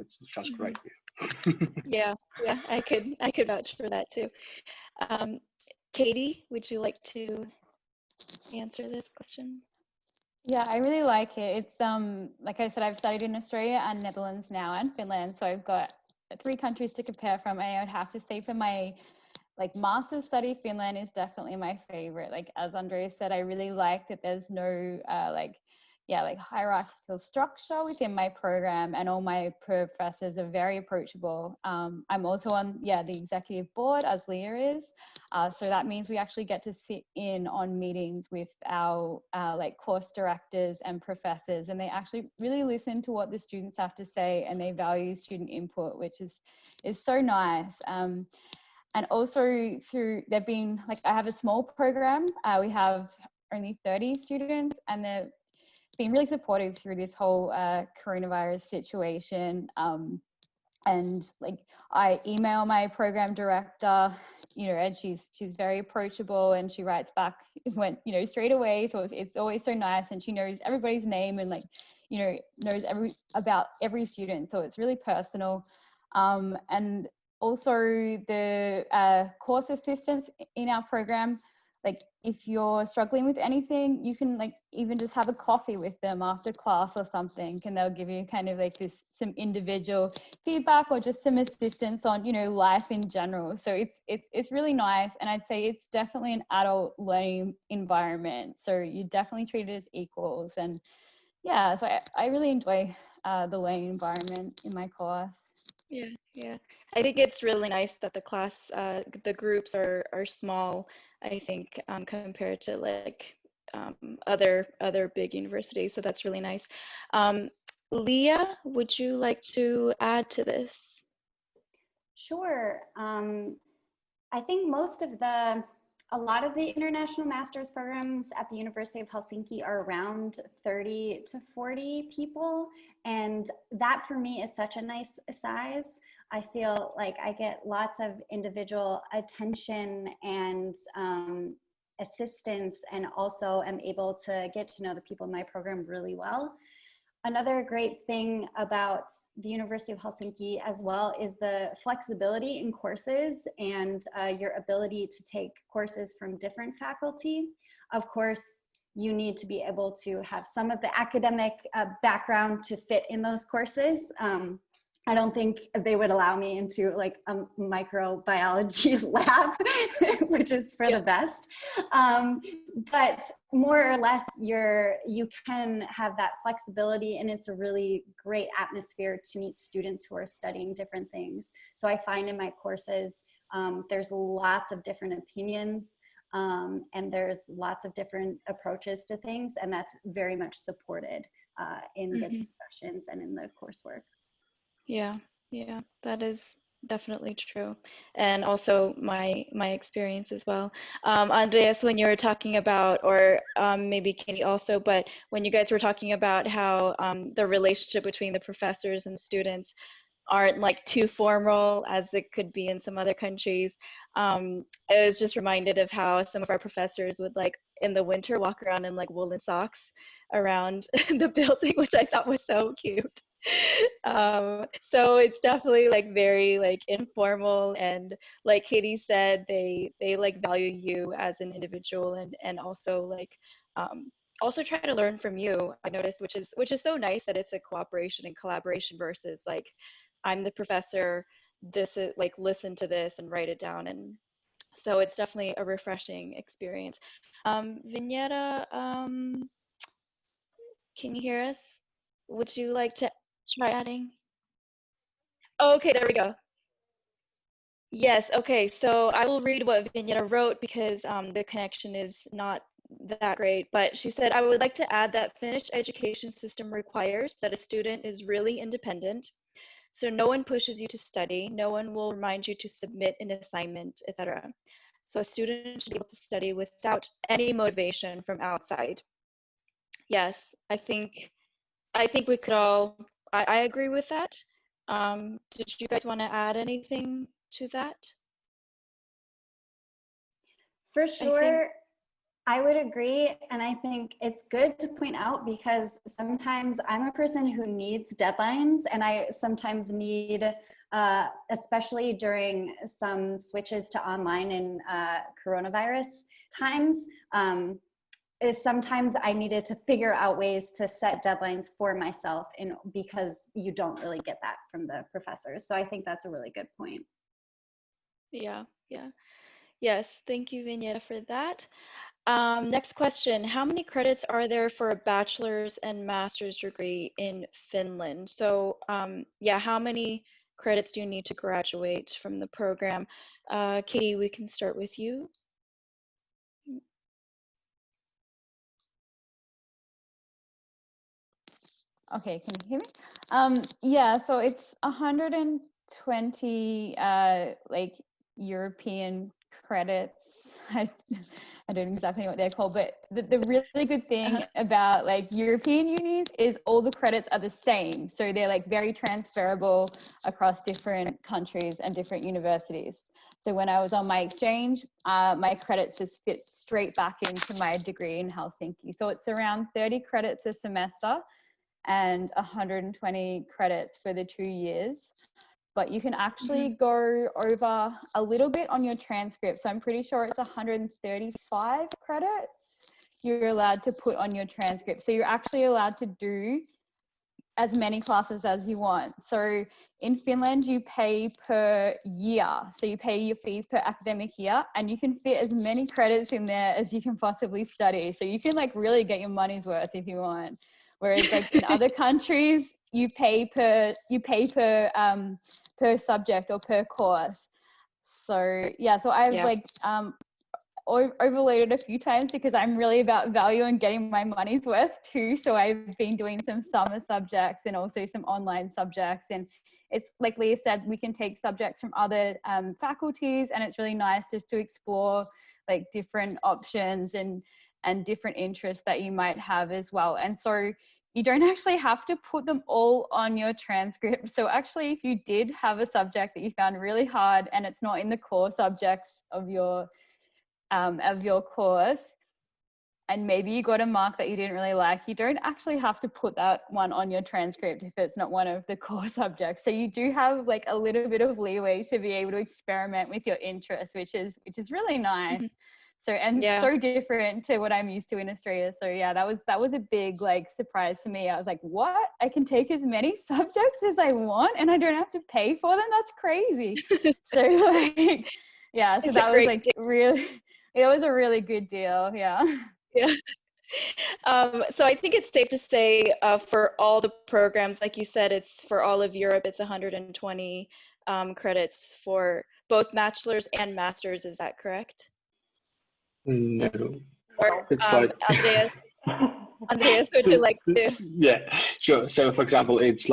It's just great. Yeah, I could vouch for that too. Katie, would you like to answer this question? Yeah, I really like it. It's like I said, I've studied in Australia and Netherlands now and Finland, so I've got 3 countries to compare from. And I would have to say for my master's study, Finland is definitely my favorite. Like as Andrea said, I really like that there's no hierarchical structure within my program, and all my professors are very approachable. I'm also on the executive board, as Leah is, so that means we actually get to sit in on meetings with our course directors and professors, and they actually really listen to what the students have to say, and they value student input, which is so nice. And also they've been I have a small program. We have only 30 students, and they've been really supportive through this whole coronavirus situation. And I email my program director, and she's very approachable, and she writes back straight away. So it's always so nice, and she knows everybody's name and knows about every student. So it's really personal. And also the course assistants in our program, if you're struggling with anything, you can even just have a coffee with them after class or something, and they'll give you kind of some individual feedback or just some assistance on life in general. So it's really nice, and I'd say it's definitely an adult learning environment, so you definitely treat it as equals. And so I really enjoy the learning environment in my course. Yeah. I think it's really nice that the groups are small, I think, compared to other big universities. So that's really nice. Leah, would you like to add to this? Sure. I think a lot of the international master's programs at the University of Helsinki are around 30 to 40 people. And that for me is such a nice size. I feel like I get lots of individual attention and assistance, and also am able to get to know the people in my program really well. Another great thing about the University of Helsinki as well is the flexibility in courses and your ability to take courses from different faculty. Of course, you need to be able to have some of the academic background to fit in those courses. I don't think they would allow me into a microbiology lab, which is for the best. But more or less, you can have that flexibility, and it's a really great atmosphere to meet students who are studying different things. So I find in my courses, there's lots of different opinions, and there's lots of different approaches to things, and that's very much supported in the discussions and in the coursework. Yeah, that is definitely true, and also my experience as well. Andreas, when you were talking about, or maybe Katie also, but when you guys were talking about how the relationship between the professors and students aren't too formal as it could be in some other countries, I was just reminded of how some of our professors would in the winter walk around in woolen socks around the building, which I thought was so cute. So it's definitely very informal, and like Katie said, they value you as an individual, and also also try to learn from you. I noticed, which is so nice, that it's a cooperation and collaboration versus I'm the professor, this is listen to this and write it down. And so it's definitely a refreshing experience. Vignetta, can you hear us? Would you like to try adding? Oh, okay, there we go. Yes, okay, so I will read what Vignetta wrote because the connection is not that great, but she said, I would like to add that Finnish education system requires that a student is really independent. So no one pushes you to study, no one will remind you to submit an assignment, etc. So a student should be able to study without any motivation from outside. Yes, I think we could all, I agree with that. Did you guys want to add anything to that? For sure. I would agree. And I think it's good to point out because sometimes I'm a person who needs deadlines, and I sometimes need, especially during some switches to online in coronavirus times, is sometimes I needed to figure out ways to set deadlines for myself because you don't really get that from the professors. So I think that's a really good point. Yeah, yeah. Yes, thank you, Vignetta, for that. Next question. How many credits are there for a bachelor's and master's degree in Finland? So yeah, how many credits do you need to graduate from the program? Katie, we can start with you. Okay, can you hear me? Yeah, so it's 120 like European credits. I don't know exactly what they're called, but the really good thing about like European unis is all the credits are the same. So they're like very transferable across different countries and different universities. So when I was on my exchange, my credits just fit straight back into my degree in Helsinki. So it's around 30 credits a semester and 120 credits for the 2 years. But you can actually go over a little bit on your transcript. So I'm pretty sure it's 135 credits you're allowed to put on your transcript. So you're actually allowed to do as many classes as you want. So in Finland, you pay per year. So you pay your fees per academic year, and you can fit as many credits in there as you can possibly study. So you can like really get your money's worth if you want. Whereas like in other countries, you pay per subject or per course. So yeah, so I've like overloaded a few times because I'm really about value and getting my money's worth too. So I've been doing some summer subjects and also some online subjects. And it's like Leah said, we can take subjects from other faculties, and it's really nice just to explore like different options and different interests that you might have as well. And so you don't actually have to put them all on your transcript. So actually, if you did have a subject that you found really hard and it's not in the core subjects of your course, and maybe you got a mark that you didn't really like, you don't actually have to put that one on your transcript if it's not one of the core subjects. So you do have like a little bit of leeway to be able to experiment with your interests, which is really nice. So so different to what I'm used to in Australia. So yeah, that was a big like surprise to me. I was like, what? I can take as many subjects as I want and I don't have to pay for them? That's crazy. So like, yeah, so that was like really, it was a really good deal. Yeah. Yeah. So I think it's safe to say for all the programs, like you said, it's for all of Europe, it's 120 credits for both bachelor's and master's. Is that correct? No. Or It's like Andreas, would you like to? Yeah, sure. So for example, it's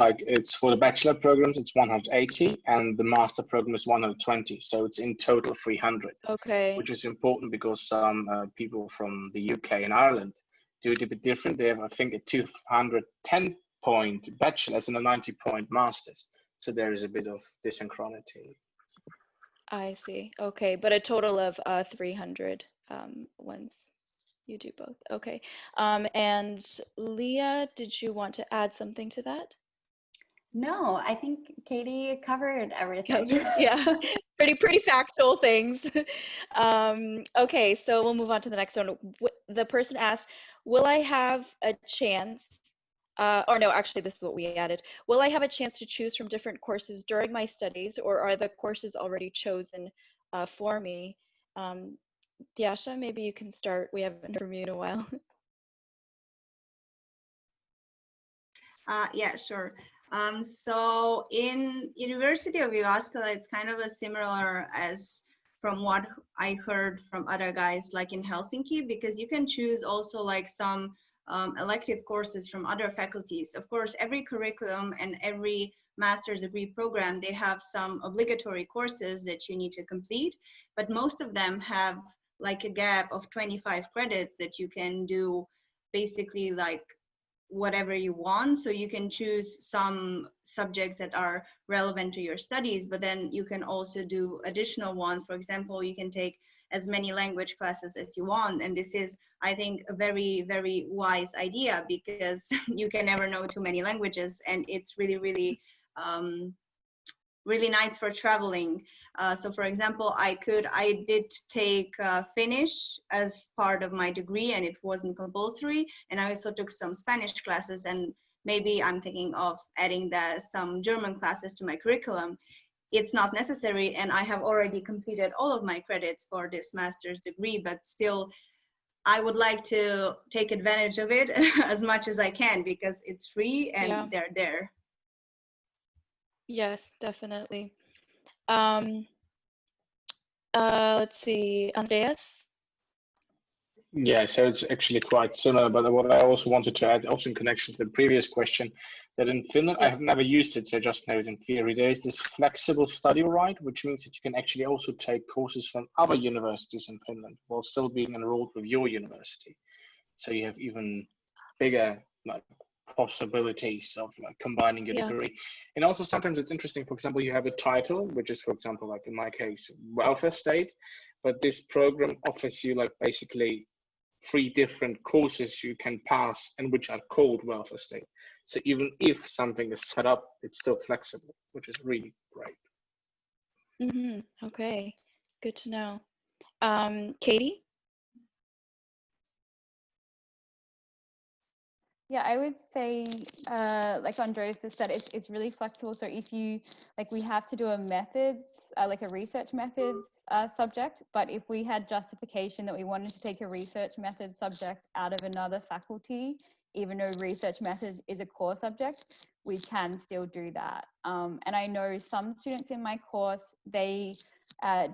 for the bachelor programs, it's 180, and the master program is 120. So it's in total 300. Okay. Which is important because some people from the UK and Ireland do it a bit different. They have, I think, a 210-point bachelor's and a 90-point master's. So there is a bit of dysynchronity. I see. Okay, but a total of 300 once you do both. Okay. And Leah, did you want to add something to that? No, I think Katie covered everything. Yeah, pretty factual things. Okay, so we'll move on to the next one. The person asked, will I have a chance, or no, actually this is what we added. Will I have a chance to choose from different courses during my studies, or are the courses already chosen for me? Tiasha, maybe you can start. We haven't heard from you in a while. Yeah, sure. So in University of Jyväskylä, it's kind of a similar as from what I heard from other guys like in Helsinki, because you can choose also like some elective courses from other faculties. Of course, every curriculum and every master's degree program, they have some obligatory courses that you need to complete, but most of them have like a gap of 25 credits that you can do basically like whatever you want. So you can choose some subjects that are relevant to your studies, but then you can also do additional ones. For example, you can take as many language classes as you want. And this is, I think, a very, very wise idea, because you can never know too many languages, and it's really, really really nice for traveling. So for example, I did take Finnish as part of my degree, and it wasn't compulsory. And I also took some Spanish classes, and maybe I'm thinking of adding some German classes to my curriculum. It's not necessary, and I have already completed all of my credits for this master's degree, but still I would like to take advantage of it as much as I can, because it's free and they're there. Yes, definitely. Let's see, Andreas? Yeah, so it's actually quite similar, but what I also wanted to add, also in connection to the previous question, that in Finland, I have never used it, so I just know it in theory. There is this flexible study right, which means that you can actually also take courses from other universities in Finland while still being enrolled with your university. So you have even bigger possibilities of combining your degree. And also sometimes it's interesting, for example, you have a title, which is, for example, like in my case, welfare state, but this program offers you basically 3 different courses you can pass and which are called welfare state. So even if something is set up, it's still flexible, which is really great. Okay, good to know. Katie? Yeah, I would say, like Andreas just said, it's really flexible. So if you, we have to do a methods, like a research methods subject, but if we had justification that we wanted to take a research methods subject out of another faculty, even though research methods is a core subject, we can still do that. And I know some students in my course, they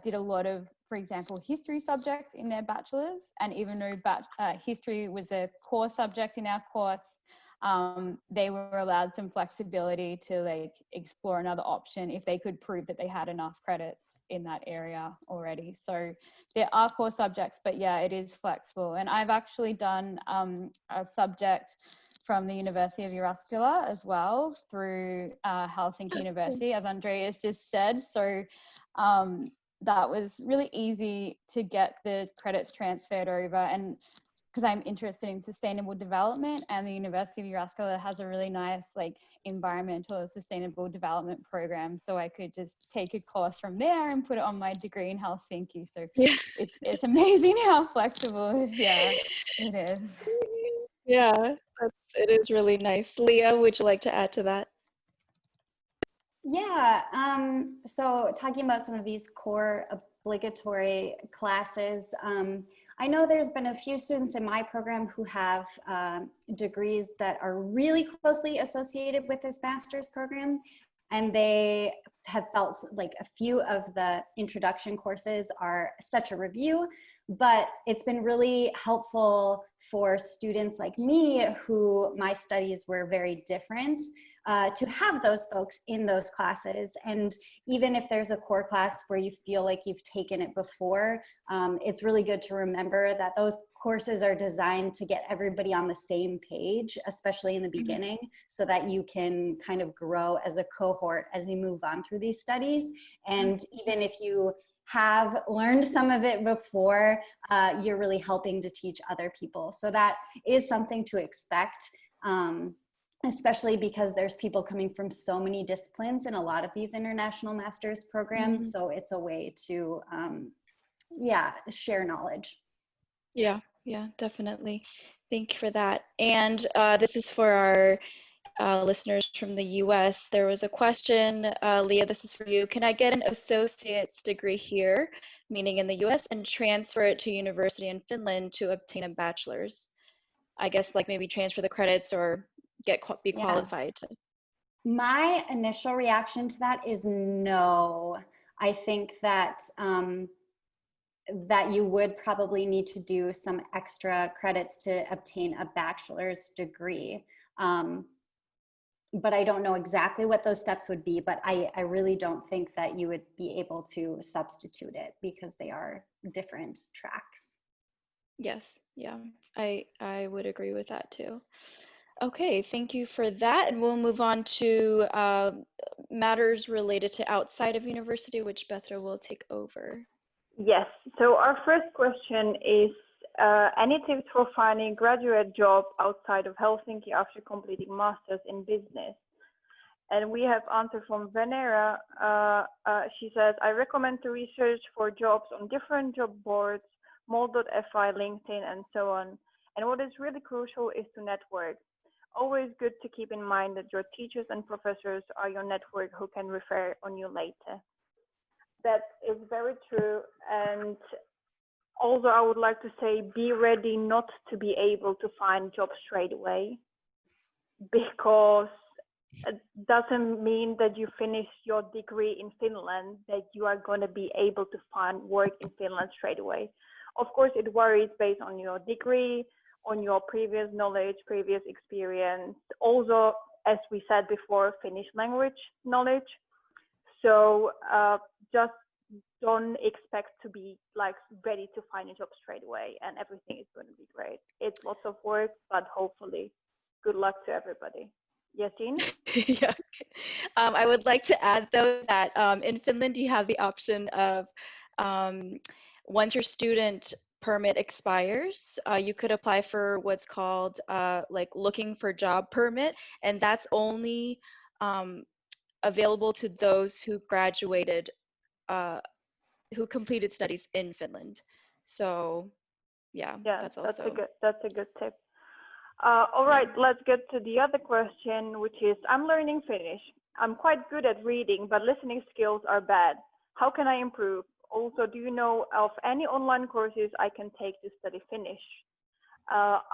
did a lot of, for example, history subjects in their bachelors, and even though history was a core subject in our course, they were allowed some flexibility to explore another option if they could prove that they had enough credits in that area already. So there are core subjects, but yeah, it is flexible. And I've actually done a subject from the University of Jyväskylä as well through Helsinki University, as Andreas just said. So that was really easy to get the credits transferred over, and because I'm interested in sustainable development, and the University of Jyväskylä has a really nice environmental sustainable development program, so I could just take a course from there and put it on my degree in Helsinki. So it's amazing how flexible it is. Yeah, it is really nice. Leah, would you like to add to that? Yeah, so talking about some of these core obligatory classes, I know there's been a few students in my program who have degrees that are really closely associated with this master's program, and they have felt like a few of the introduction courses are such a review, but it's been really helpful for students like me who my studies were very different to have those folks in those classes. And even if there's a core class where you feel like you've taken it before, it's really good to remember that those courses are designed to get everybody on the same page, especially in the beginning, so that you can kind of grow as a cohort as you move on through these studies. And even if you have learned some of it before, you're really helping to teach other people. So that is something to expect. Especially because there's people coming from so many disciplines in a lot of these international master's programs. So it's a way to, share knowledge. Yeah, definitely. Thank you for that. And this is for our listeners from the US. There was a question, Leah, this is for you. Can I get an associate's degree here, meaning in the US, and transfer it to university in Finland to obtain a bachelor's? I guess maybe transfer the credits or be qualified to. My initial reaction to that is no. I think that that you would probably need to do some extra credits to obtain a bachelor's degree. But I don't know exactly what those steps would be, but I really don't think that you would be able to substitute it because they are different tracks. Yes, yeah, I would agree with that too. Okay, thank you for that. And we'll move on to matters related to outside of university, which Petra will take over. Yes. So our first question is, any tips for finding a graduate job outside of Helsinki after completing masters in business? And we have answer from Venera. She says, I recommend to research for jobs on different job boards, mol.fi, LinkedIn, and so on. And what is really crucial is to network. Always good to keep in mind that your teachers and professors are your network who can refer on you later. That is very true. And also, I would like to say, be ready not to be able to find jobs straight away, because it doesn't mean that you finish your degree in Finland that you are going to be able to find work in Finland straight away. Of course, it varies based on your degree, on your previous knowledge, previous experience. Also, as we said before, Finnish language knowledge. So just don't expect to be like ready to find a job straight away and everything is going to be great. It's lots of work, but hopefully, good luck to everybody. Yes, Jean? Yeah. I would like to add, though, that in Finland, you have the option of once your student permit expires, you could apply for what's called like looking for job permit, and that's only available to those who graduated, who completed studies in Finland. So, yeah, that's also that's a good tip. All right, let's get to the other question, which is, I'm learning Finnish. I'm quite good at reading, but listening skills are bad. How can I improve? Also, do you know of any online courses I can take to study Finnish?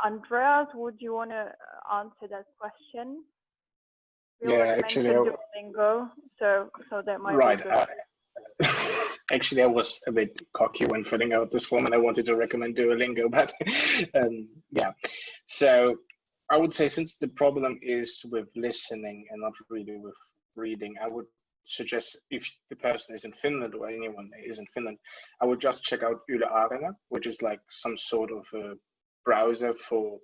Andreas, would you want to answer that question? We already mentioned Duolingo, so that might be good. Actually, I was a bit cocky when filling out this form and I wanted to recommend Duolingo, but yeah. So I would say, since the problem is with listening and not really with reading, I would suggest, if the person is in Finland or anyone is in Finland, I would just check out Yle Arena, which is like some sort of a browser for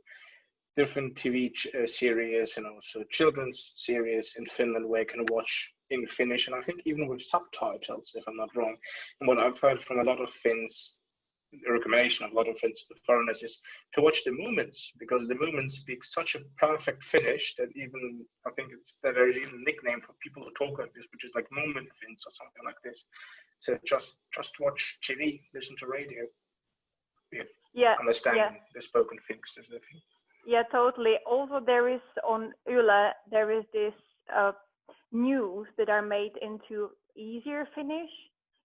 different TV series and also children's series in Finland where you can watch in Finnish, and I think even with subtitles, if I'm not wrong. And what I've heard from a lot of Finns, the recommendation of a lot of Finns to foreigners is to watch the Movements, because the Movements speak such a perfect Finnish that even, I think there is even a nickname for people who talk like this, which is like Movement Finns or something like this. So just watch TV, listen to radio, understand the spoken Finnish. Yeah, totally. Also, there is on Yle, there is this news that are made into easier Finnish.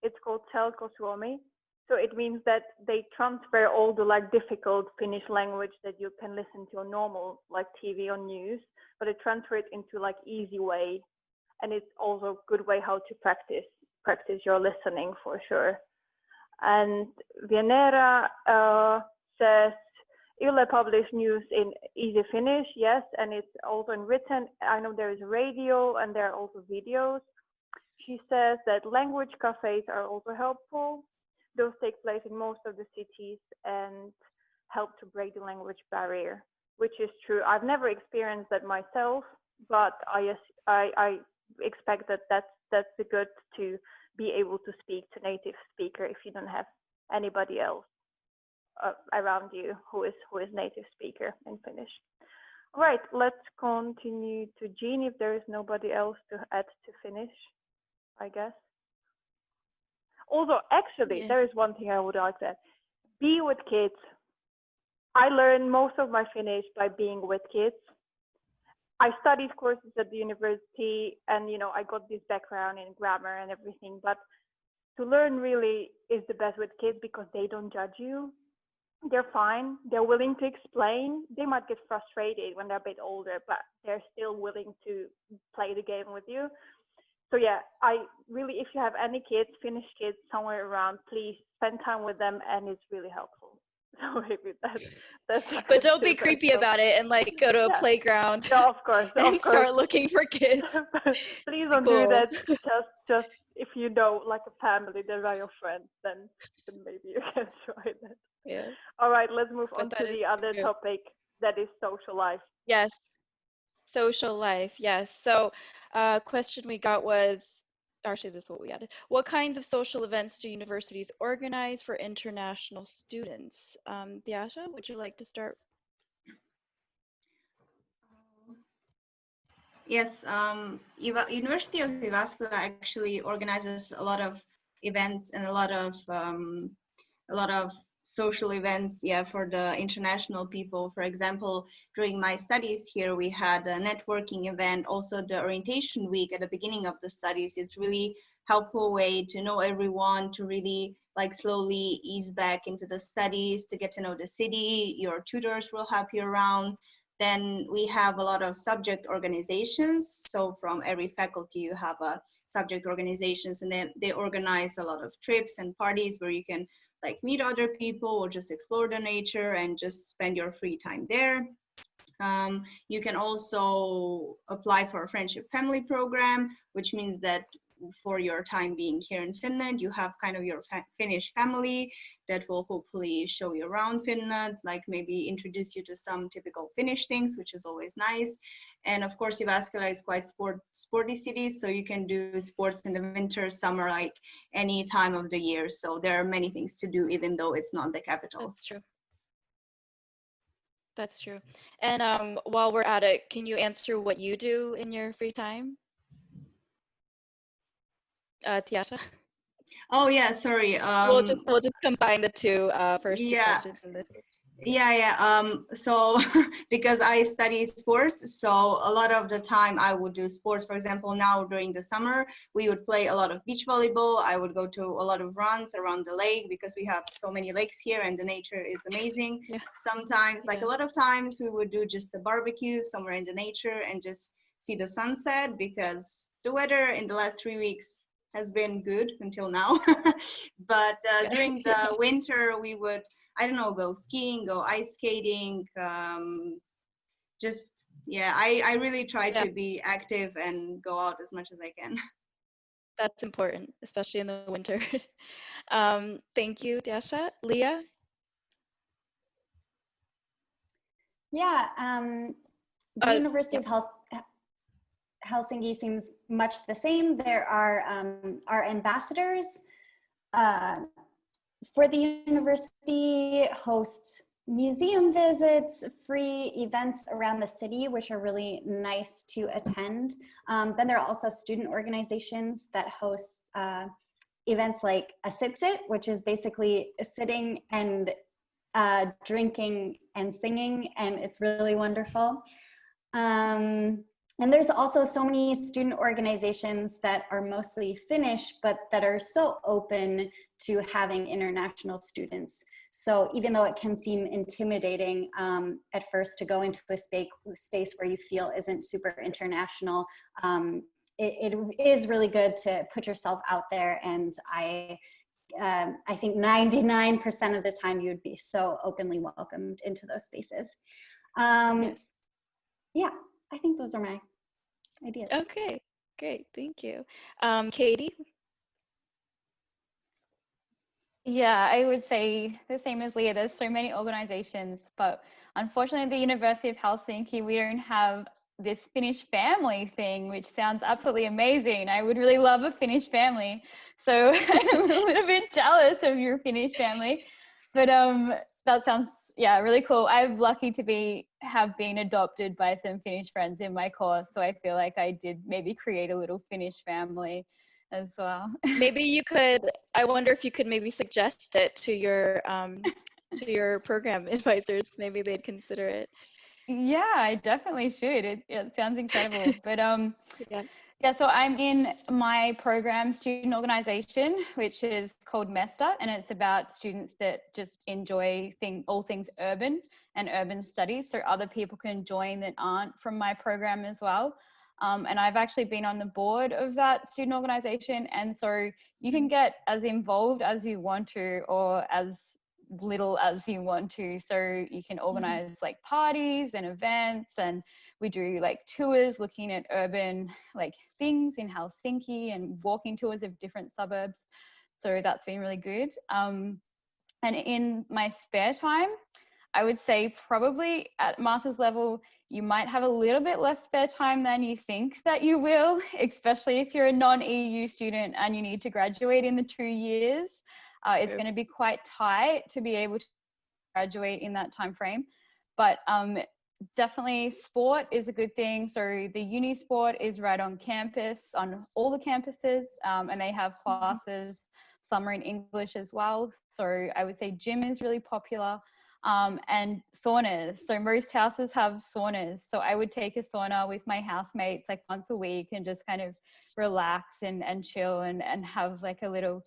It's called Selko Suomi. So it means that they transfer all the like difficult Finnish language that you can listen to on normal like TV or news, but they transfer it into like easy way. And it's also a good way how to practice your listening for sure. And Venera says, Yle publish news in easy Finnish, yes, and it's also in written. I know there is radio and there are also videos. She says that language cafes are also helpful. Those take place in most of the cities and help to break the language barrier, which is true. I've never experienced that myself, but I expect that that's good to be able to speak to native speaker if you don't have anybody else around you who is native speaker in Finnish. All right, let's continue to Jean if there is nobody else to add to Finnish, I guess. Also, actually, there is one thing I would like to add. Be with kids. I learned most of my Finnish by being with kids. I studied courses at the university and, I got this background in grammar and everything, but to learn really is the best with kids because they don't judge you. They're fine. They're willing to explain. They might get frustrated when they're a bit older, but they're still willing to play the game with you. So yeah, I really, if you have any kids, Finnish kids somewhere around, please spend time with them, and it's really helpful. So maybe that's but don't be creepy about it and like go to a playground. No, of course. Start looking for kids. Please don't do that. Just if you know like a family that are your friends, then maybe you can try that. Yeah. All right, let's move on to the other topic, that is social life. Yes. Social life, yes. So question we got was, actually, this is what we added. What kinds of social events do universities organize for international students? Diasha, would you like to start? Yes, University of Jyväskylä actually organizes a lot of events and a lot of social events, yeah, for the international people. For example, during my studies here, we had a networking event, also the orientation week at the beginning of the studies. It's really helpful way to know everyone, to really like slowly ease back into the studies, to get to know the city. Your tutors will help you around. Then we have a lot of subject organizations. So from every faculty, you have a subject organizations, and then they organize a lot of trips and parties where you can like meet other people or just explore the nature and just spend your free time there. You can also apply for a friendship family program, which means that for your time being here in Finland, you have kind of your Finnish family that will hopefully show you around Finland, like maybe introduce you to some typical Finnish things, which is always nice. And of course, Jyväskylä is quite sporty city, so you can do sports in the winter, summer, like any time of the year. So there are many things to do, even though it's not the capital. That's true. That's true. And while we're at it, can you answer what you do in your free time? Tiasha? Oh yeah, sorry. We'll just combine the two first two questions in this. So because I study sports, so a lot of the time I would do sports. For example, now during the summer, we would play a lot of beach volleyball. I would go to a lot of runs around the lake because we have so many lakes here and the nature is amazing. Yeah. Sometimes, like a lot of times, we would do just a barbecue somewhere in the nature and just see the sunset, because the weather in the last 3 weeks has been good until now. But during the winter, we would, I don't know, go skiing, go ice skating, just, yeah, I really try to be active and go out as much as I can. That's important, especially in the winter. Thank you, Tiasha. Leah? Yeah, the University of Helsinki seems much the same. There are our ambassadors for the university host museum visits, free events around the city, which are really nice to attend. Then there are also student organizations that host events like a sit-sit, which is basically sitting and drinking and singing, and it's really wonderful. And there's also so many student organizations that are mostly Finnish, but that are so open to having international students. So even though it can seem intimidating at first to go into a space where you feel isn't super international, it is really good to put yourself out there. And I think 99% of the time you would be so openly welcomed into those spaces. Yeah, I think those are my ideas. Okay, great, thank you. Katie? Yeah, I would say the same as Leah. There's so many organizations, but unfortunately, the University of Helsinki, we don't have this Finnish family thing, which sounds absolutely amazing. I would really love a Finnish family. So I'm a little bit jealous of your Finnish family, but that sounds, yeah, really cool. I'm lucky to have been adopted by some Finnish friends in my course. So I feel like I did maybe create a little Finnish family as well. Maybe you could, I wonder if you could maybe suggest it to your program advisors. Maybe they'd consider it. Yeah, I definitely should. It sounds incredible. But yeah, so I'm in my program student organization, which is called Mesta, and it's about students that just enjoy all things urban and urban studies, so other people can join that aren't from my program as well. And I've actually been on the board of that student organization, and so you can get as involved as you want to, or as little as you want to. So you can organize like parties and events, and we do like tours looking at urban like things in Helsinki and walking tours of different suburbs. So that's been really good. And in my spare time, I would say probably at master's level, you might have a little bit less spare time than you think that you will, especially if you're a non-EU student and you need to graduate in the 2 years. It's going to be quite tight to be able to graduate in that time frame. But definitely sport is a good thing. So the uni sport is right on campus, on all the campuses, and they have classes. Some are in English as well. So I would say gym is really popular, and saunas. So most houses have saunas. So I would take a sauna with my housemates like once a week and just kind of relax and chill and have like a little,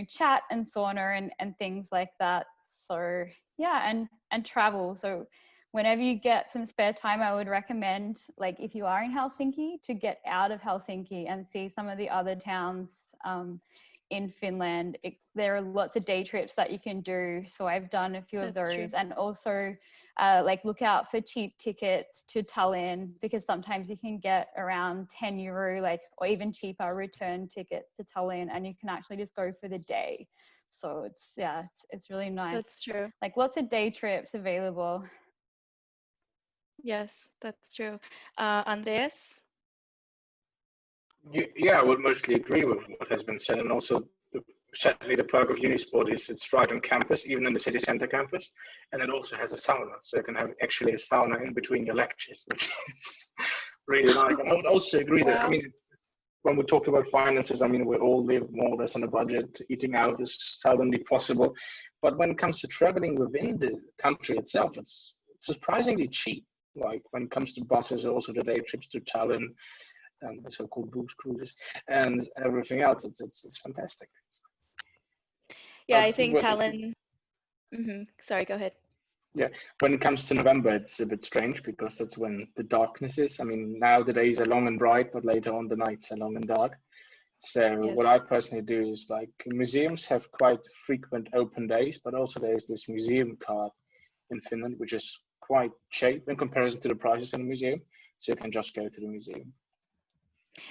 chat and sauna and things like that. So yeah, and travel. So whenever you get some spare time, I would recommend, like if you are in Helsinki, to get out of Helsinki and see some of the other towns in Finland. There are lots of day trips that you can do. So I've done a few of those. True. And also like look out for cheap tickets to Tallinn, because sometimes you can get around €10, like, or even cheaper return tickets to Tallinn, and you can actually just go for the day. So it's really nice. That's true. Like lots of day trips available. Yes, that's true. Andreas? Yeah, I would mostly agree with what has been said, and also certainly the perk of Unisport is it's right on campus, even in the city center campus, and it also has a sauna, so you can have actually a sauna in between your lectures, which is really nice. And I would also agree that, I mean, when we talked about finances, I mean, we all live more or less on a budget. Eating out is seldomly possible, but when it comes to traveling within the country itself, it's surprisingly cheap. Like when it comes to buses, also the day trips to Tallinn, and the so-called booze cruises and everything else, it's fantastic. Yeah, I think Tallinn. Sorry, go ahead. Yeah, when it comes to November, it's a bit strange because that's when the darkness is. I mean, now the days are long and bright, but later on the nights are long and dark. So what I personally do is, like, museums have quite frequent open days, but also there's this museum card in Finland, which is quite cheap in comparison to the prices in the museum. So you can just go to the museum.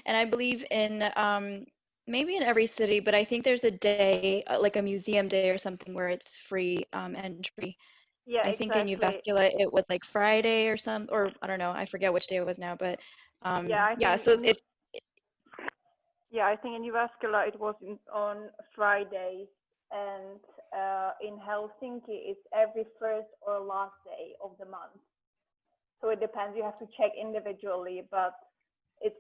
And I believe in maybe in every city, but I think there's a day, like a museum day or something, where it's free entry. Yeah, I think in Jyväskylä it was like Friday or I don't know, I forget which day it was now, but so if I think in Jyväskylä it was on Friday, and in Helsinki it's every first or last day of the month. So it depends, you have to check individually, but it's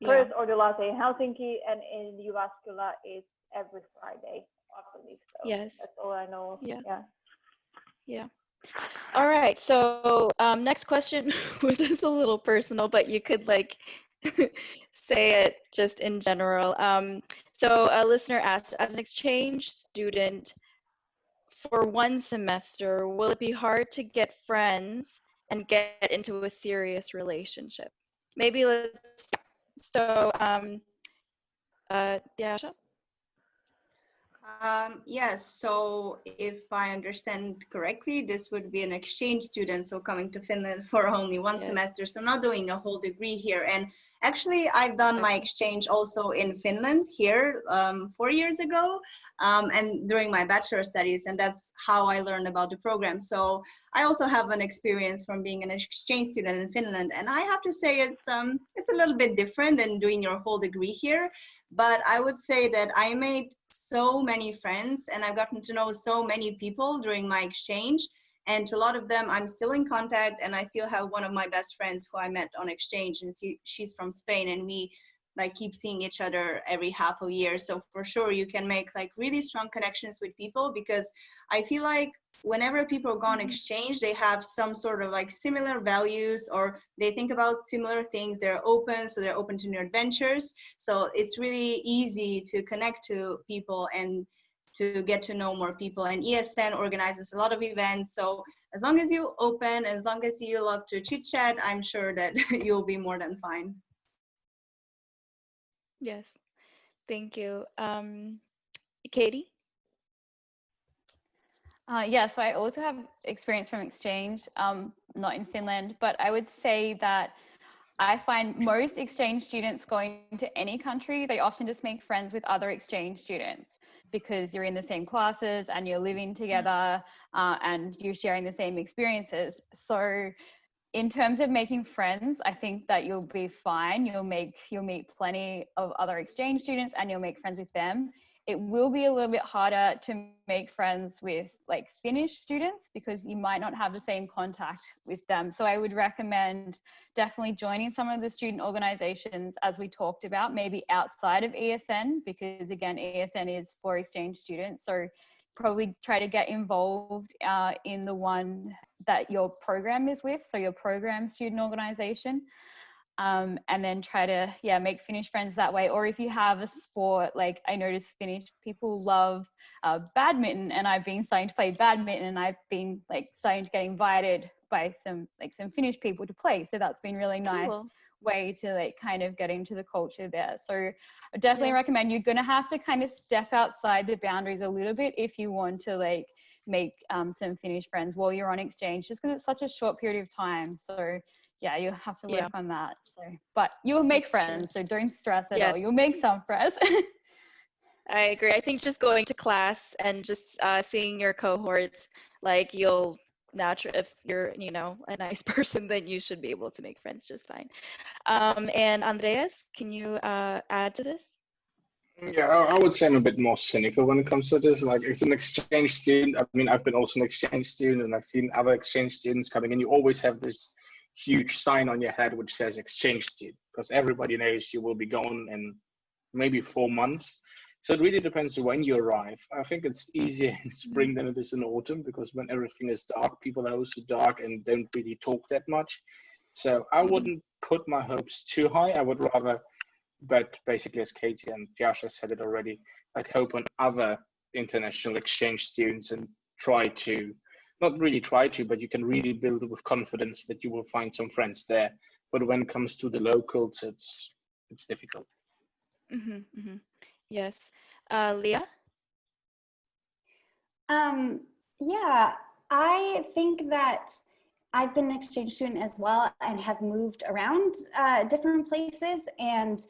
first or the last day in Helsinki, and in Jyväskylä it's every Friday, I believe so. Yes. That's all I know. Yeah. All right. So next question, which is a little personal, but you could like say it just in general. So a listener asked, as an exchange student for 1 semester, will it be hard to get friends and get into a serious relationship? Maybe so Dasha? Yes, so if I understand correctly, this would be an exchange student, so coming to Finland for only 1 semester, so not doing a whole degree here. And actually, I've done my exchange also in Finland here 4 years ago, and during my bachelor studies, and that's how I learned about the program. So I also have an experience from being an exchange student in Finland, and I have to say it's a little bit different than doing your whole degree here. But I would say that I made so many friends, and I've gotten to know so many people during my exchange. And to a lot of them, I'm still in contact, and I still have one of my best friends who I met on exchange, and she's from Spain, and we like keep seeing each other every half a year. So for sure, you can make like really strong connections with people, because I feel like whenever people go on exchange, they have some sort of like similar values, or they think about similar things. They're open, so they're open to new adventures. So it's really easy to connect to people and to get to know more people. And ESN organizes a lot of events. So as long as you're open, as long as you love to chit chat, I'm sure that you'll be more than fine. Yes, thank you. Katie? So I also have experience from exchange, not in Finland, but I would say that I find most exchange students going to any country, they often just make friends with other exchange students. because you're in the same classes and you're living together and you're sharing the same experiences. So in terms of making friends, I think that you'll be fine. You'll meet plenty of other exchange students and you'll make friends with them. It will be a little bit harder to make friends with like Finnish students because you might not have the same contact with them. So I would recommend definitely joining some of the student organizations as we talked about, maybe outside of ESN, because again, ESN is for exchange students. So probably try to get involved in the one that your program is with, so your program student organization, and then try to make Finnish friends that way. Or if you have a sport, like I noticed Finnish people love badminton, and I've been starting to play badminton, and I've been like starting to get invited by some Finnish people to play, so that's been really nice. Cool. Way to like kind of get into the culture there. So I definitely recommend, you're going to have to kind of step outside the boundaries a little bit if you want to like make some Finnish friends while you're on exchange, just because it's such a short period of time. So yeah, you'll have to work on that. So, but you'll make friends, so don't stress at all. You'll make some friends. I agree. I think just going to class and just seeing your cohorts, like you'll naturally, if you're, a nice person, then you should be able to make friends just fine. And Andreas, can you add to this? Yeah, I would say I'm a bit more cynical when it comes to this. Like, as an exchange student, I mean, I've been also an exchange student, and I've seen other exchange students coming in. You always have this huge sign on your head which says exchange student, because everybody knows you will be gone in maybe 4 months. So it really depends when you arrive. I think it's easier in spring than it is in autumn, because when everything is dark, people are also dark and don't really talk that much. So I wouldn't put my hopes too high. I would rather bet, basically, as Katie and Jasha said it already, like hope on other international exchange students and try to, not really try to, but you can really build it with confidence that you will find some friends there. But when it comes to the locals, it's difficult. Yes. Leah? Yeah, I think that I've been an exchange student as well and have moved around different places, and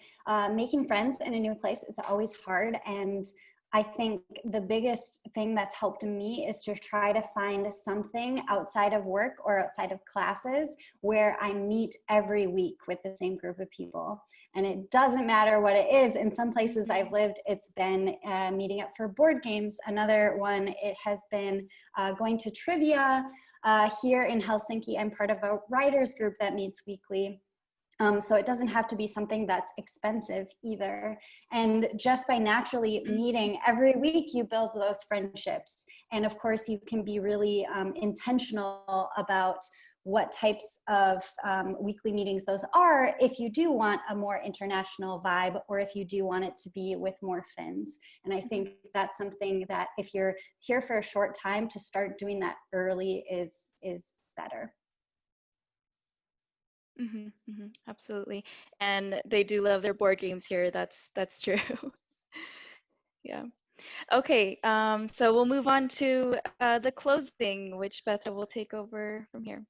making friends in a new place is always hard. And I think the biggest thing that's helped me is to try to find something outside of work or outside of classes where I meet every week with the same group of people. And it doesn't matter what it is. In some places I've lived, it's been meeting up for board games. Another one, it has been going to trivia. Here in Helsinki, I'm part of a writers group that meets weekly. So it doesn't have to be something that's expensive either. And just by naturally meeting every week, you build those friendships. And of course, you can be really intentional about what types of weekly meetings those are if you do want a more international vibe, or if you do want it to be with more Finns. And I think that's something that if you're here for a short time, to start doing that early is better. Absolutely. And they do love their board games here. That's true. Yeah. Okay. So we'll move on to the closing, which Petra will take over from here.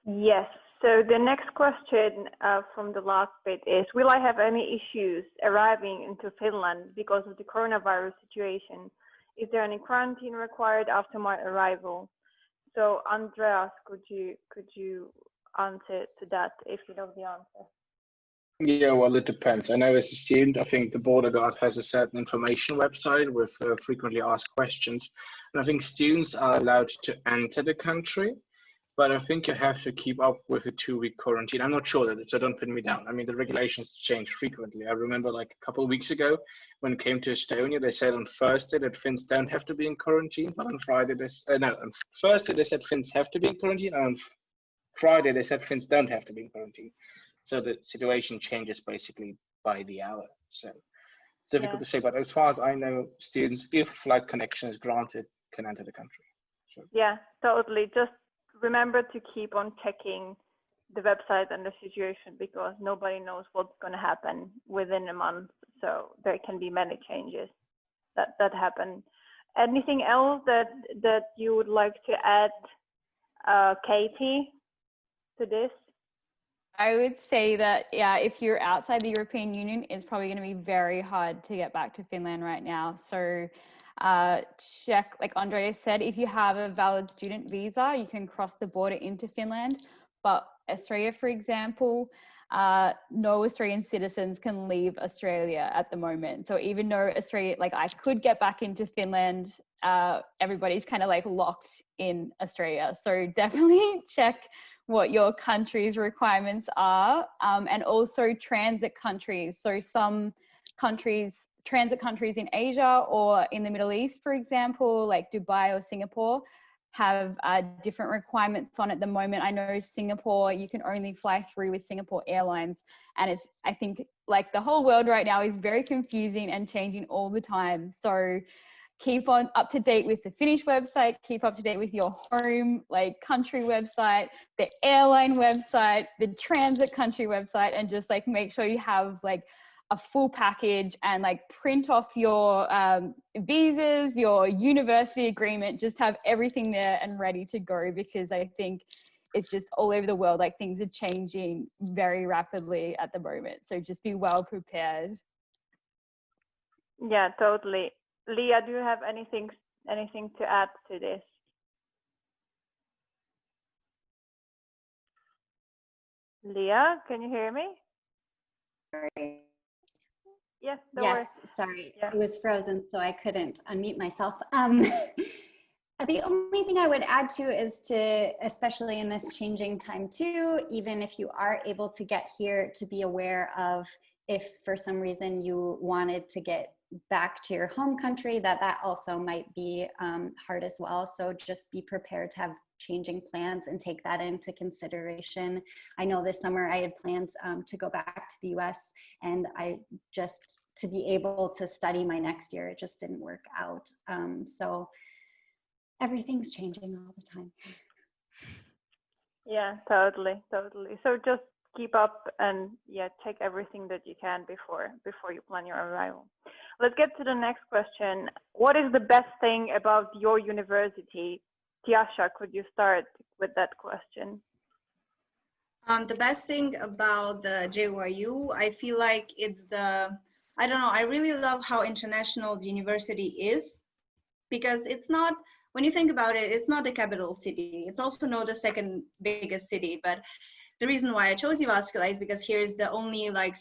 Yes. So the next question from the last bit is, will I have any issues arriving into Finland because of the coronavirus situation? Is there any quarantine required after my arrival? So Andreas, could you answer to that if you know the answer? Yeah, well, it depends. I know as a student, I think the border guard has a certain information website with frequently asked questions. And I think students are allowed to enter the country, but I think you have to keep up with a 2-week quarantine. I'm not sure that, so don't pin me down. I mean, the regulations change frequently. I remember like a couple of weeks ago when it came to Estonia, they said on Thursday that Finns don't have to be in quarantine, but on Friday, on Thursday they said Finns have to be in quarantine, and on Friday they said Finns don't have to be in quarantine. So the situation changes basically by the hour. So it's difficult to say, but as far as I know, students, if flight connection is granted, can enter the country. So. Yeah, totally. Just remember to keep on checking the website and the situation, because nobody knows what's going to happen within a month. So there can be many changes that happen. Anything else that you would like to add, Katie, to this? I would say that, yeah, if you're outside the European Union, it's probably going to be very hard to get back to Finland right now. So check, like Andrea said, if you have a valid student visa, you can cross the border into Finland. But Australia, for example, no Australian citizens can leave Australia at the moment. So even though Australia, like I could get back into Finland, everybody's kind of like locked in Australia. So definitely check what your country's requirements are, and also transit countries. So some countries, transit countries in Asia or in the Middle East, for example, like Dubai or Singapore, have different requirements on at the moment. I know Singapore, you can only fly through with Singapore Airlines. And it's, I think, like the whole world right now is very confusing and changing all the time. So keep on up to date with the Finnish website, keep up to date with your home, like country website, the airline website, the transit country website, and just like make sure you have like a full package and like print off your visas, your university agreement, just have everything there and ready to go, because I think it's just all over the world, like things are changing very rapidly at the moment. So just be well prepared. Yeah, totally. Leah, do you have anything to add to this? Leah, can you hear me? Sorry. Yes, yes, sorry. Yeah. It was frozen, so I couldn't unmute myself. The only thing I would add to is to, especially in this changing time too, even if you are able to get here, to be aware of if for some reason you wanted to get back to your home country, that also might be hard as well. So just be prepared to have changing plans and take that into consideration. I know this summer I had planned to go back to the US, and I just, to be able to study my next year, it just didn't work out. So everything's changing all the time. Yeah, totally. So just keep up and check everything that you can before you plan your arrival. Let's get to the next question. What is the best thing about your university? Tiasha, could you start with that question? The best thing about the JYU, I feel like it's I don't know, I really love how international the university is, because it's not, when you think about it, it's not the capital city. It's also not the second biggest city, but the reason why I chose Jyväskylä is because here is the only like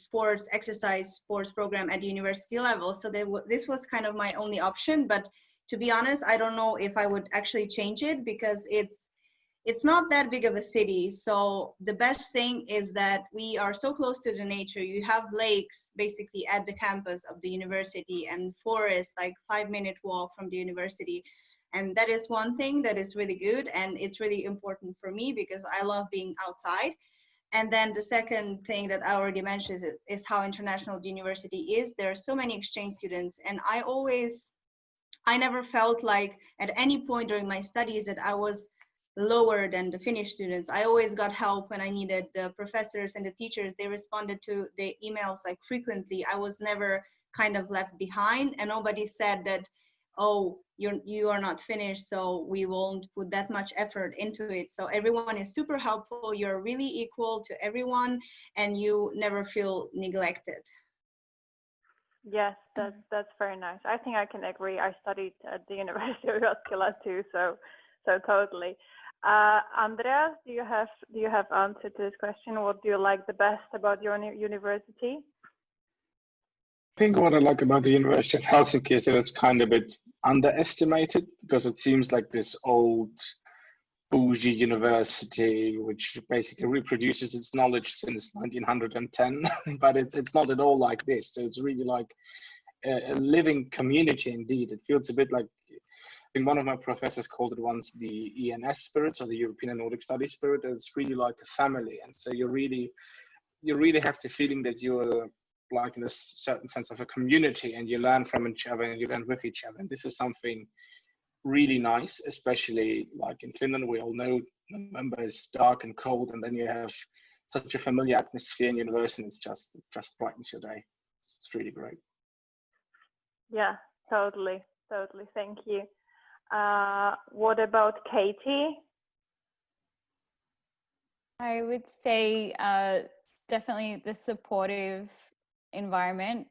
exercise sports program at the university level. So this was kind of my only option. But to be honest, I don't know if I would actually change it, because it's not that big of a city. So the best thing is that we are so close to the nature. You have lakes basically at the campus of the university, and forests like 5-minute walk from the university. And that is one thing that is really good, and it's really important for me because I love being outside. And then the second thing that I already mentioned is how international the university is. There are so many exchange students, and I never felt like at any point during my studies that I was lower than the Finnish students. I always got help when I needed. The professors and the teachers, they responded to the emails like frequently. I was never kind of left behind, and nobody said that, oh, you are not Finnish, so we won't put that much effort into it. So everyone is super helpful. You're really equal to everyone, and you never feel neglected. Yes, that's very nice. I think I can agree. I studied at the University of Jyväskylä too, so totally. Andreas, do you have answer to this question? What do you like the best about your university? I think what I like about the University of Helsinki is that it's kind of a bit underestimated, because it seems like this old bougie university which basically reproduces its knowledge since 1910, but it's not at all like this. So it's really like a living community indeed. It feels a bit like, I think one of my professors called it once the ENS spirit, so the European and Nordic Studies spirit. It's really like a family, and so you really have the feeling that you're like in a certain sense of a community, and you learn from each other and you learn with each other. And this is something really nice, especially like in Finland. We all know November is dark and cold, and then you have such a familiar atmosphere in university. It's just brightens your day. It's really great. Yeah, totally. Thank you. What about Katie? I would say definitely the supportive environment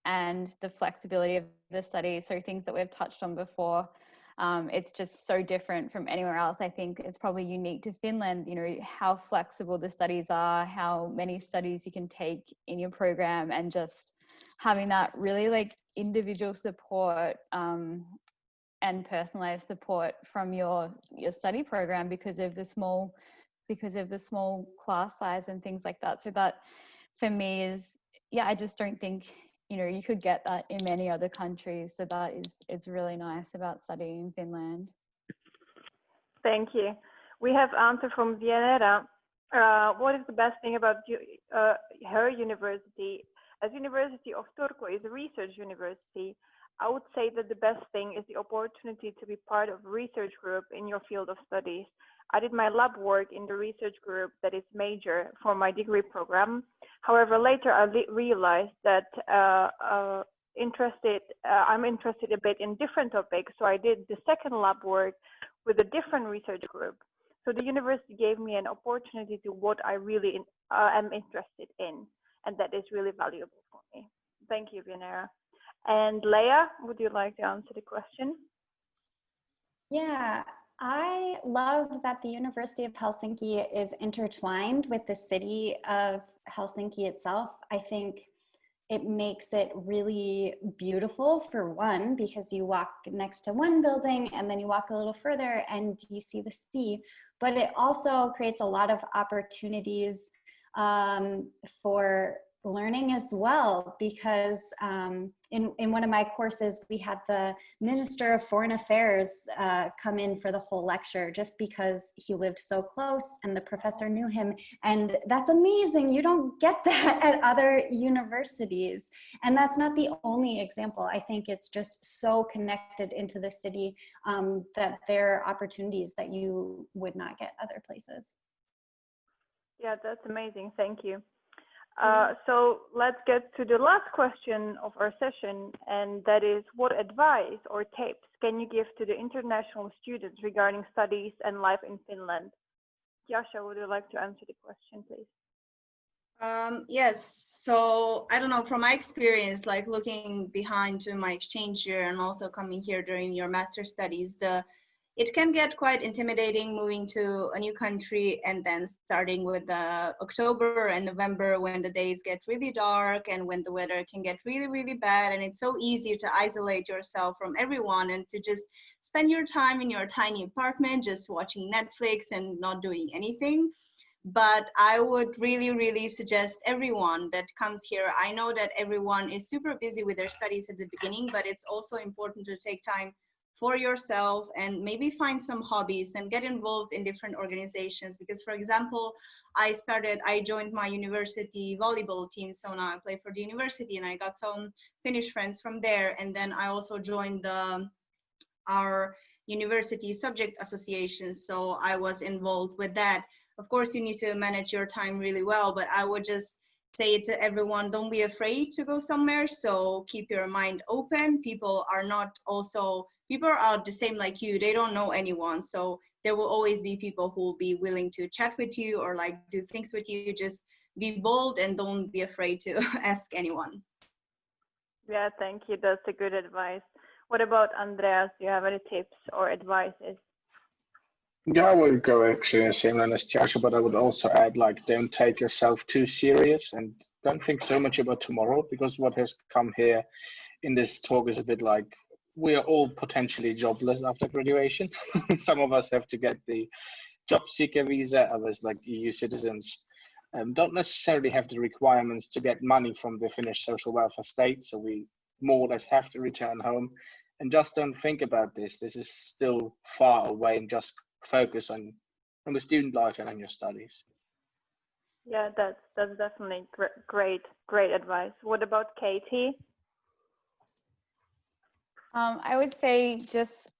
and the flexibility of the study. So things that we've touched on before. It's just so different from anywhere else. I think it's probably unique to Finland, you know, how flexible the studies are, how many studies you can take in your program, and just having that really like individual support and personalized support from your study program because of the small class size and things like that. So that for me is, yeah, I just don't think, you know, you could get that in many other countries. So that is, it's really nice about studying in Finland. Thank you. We have answer from Vienera. What is the best thing about her university? As University of Turku is a research university, I would say that the best thing is the opportunity to be part of a research group in your field of studies. I did my lab work in the research group that is major for my degree program. However, later I realized that I'm interested a bit in different topics, so I did the second lab work with a different research group. So the university gave me an opportunity to what I really am interested in, and that is really valuable for me. Thank you, Vienera. And Leia, would you like to answer the question? Yeah, I love that the University of Helsinki is intertwined with the city of Helsinki itself. I think it makes it really beautiful, for one, because you walk next to one building and then you walk a little further and you see the sea, but it also creates a lot of opportunities for learning as well, because in one of my courses, we had the Minister of Foreign Affairs come in for the whole lecture just because he lived so close and the professor knew him. And that's amazing. You don't get that at other universities. And that's not the only example. I think it's just so connected into the city that there are opportunities that you would not get other places. Yeah, that's amazing. Thank you. So let's get to the last question of our session, and that is, what advice or tips can you give to the international students regarding studies and life in Finland? Yasha, would you like to answer the question, please? Yes, so I don't know, from my experience, like looking behind to my exchange year and also coming here during your master studies, it can get quite intimidating moving to a new country and then starting with October and November when the days get really dark and when the weather can get really, really bad. And it's so easy to isolate yourself from everyone and to just spend your time in your tiny apartment, just watching Netflix and not doing anything. But I would really, really suggest everyone that comes here. I know that everyone is super busy with their studies at the beginning, but it's also important to take time for yourself and maybe find some hobbies and get involved in different organizations. Because, for example, I joined my university volleyball team, so now I play for the university and I got some Finnish friends from there. And then I also joined our university subject association, so I was involved with that. Of course, you need to manage your time really well, but I would just say it to everyone, don't be afraid to go somewhere. So keep your mind open. People are the same like you. They don't know anyone. So there will always be people who will be willing to chat with you or like do things with you. Just be bold and don't be afraid to ask anyone. Yeah, thank you. That's a good advice. What about Andreas? Do you have any tips or advices? Yeah, I would go actually the same line as Tiasha, but I would also add, like, don't take yourself too serious and don't think so much about tomorrow, because what has come here in this talk is a bit like we are all potentially jobless after graduation. Some of us have to get the job seeker visa, others like EU citizens don't necessarily have the requirements to get money from the Finnish social welfare state, so we more or less have to return home. And just don't think about this. This is still far away, and just focus on the student life and on your studies. Yeah, that's definitely great advice. What about Katie? I would say just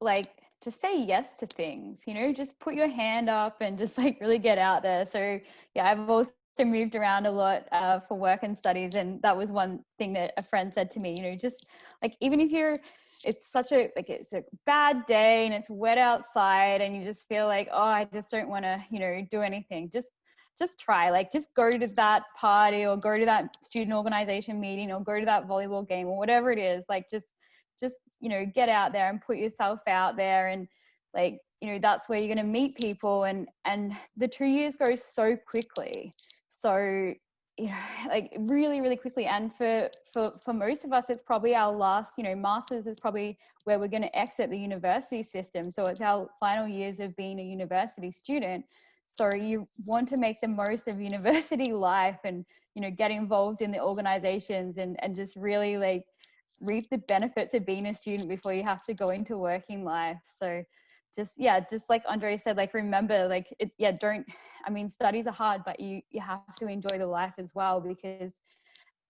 say yes to things, you know, just put your hand up and just like really get out there. So yeah, I've also moved around a lot for work and studies, and that was one thing that a friend said to me, you know, just like, even if it's a bad day and it's wet outside and you just feel like, oh, I just don't want to, you know, do anything, just just try, like just go to that party or go to that student organization meeting or go to that volleyball game or whatever it is. Like just you know, get out there and put yourself out there, and like, you know, that's where you're going to meet people, and the 2 years go so quickly. So, you know, like really, really quickly. And for most of us, it's probably our last, you know, master's is probably where we're going to exit the university system. So it's our final years of being a university student. So you want to make the most of university life and, you know, get involved in the organizations and just really like reap the benefits of being a student before you have to go into working life. So just like Andre said, like remember, like I mean, studies are hard, but you have to enjoy the life as well, because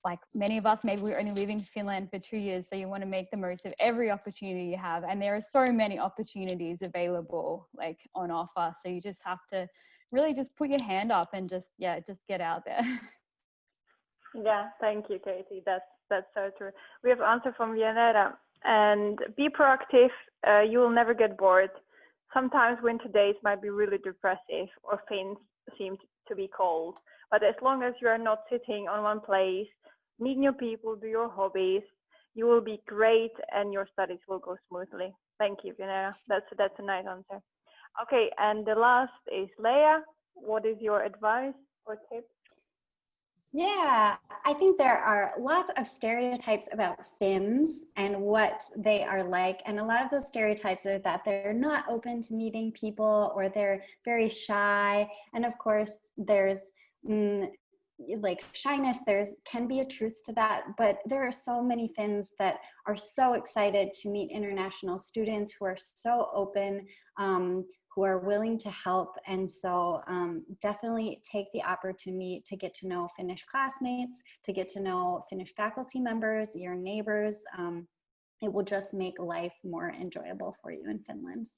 like many of us, maybe we only live in Finland for 2 years, so you want to make the most of every opportunity you have, and there are so many opportunities available like on offer. So you just have to really just put your hand up and just get out there. Yeah, thank you, Katie. That's so true. We have an answer from Vianera. And be proactive. You will never get bored. Sometimes winter days might be really depressive or things seem to be cold. But as long as you are not sitting on one place, meet new people, do your hobbies, you will be great and your studies will go smoothly. Thank you, Vianera. That's a nice answer. Okay, and the last is Leia. What is your advice or tip? Yeah, I think there are lots of stereotypes about Finns and what they are like. And a lot of those stereotypes are that they're not open to meeting people or they're very shy. And of course, there's like shyness, can be a truth to that, but there are so many Finns that are so excited to meet international students who are so open, who are willing to help. And so definitely take the opportunity to get to know Finnish classmates, to get to know Finnish faculty members, your neighbors. It will just make life more enjoyable for you in Finland.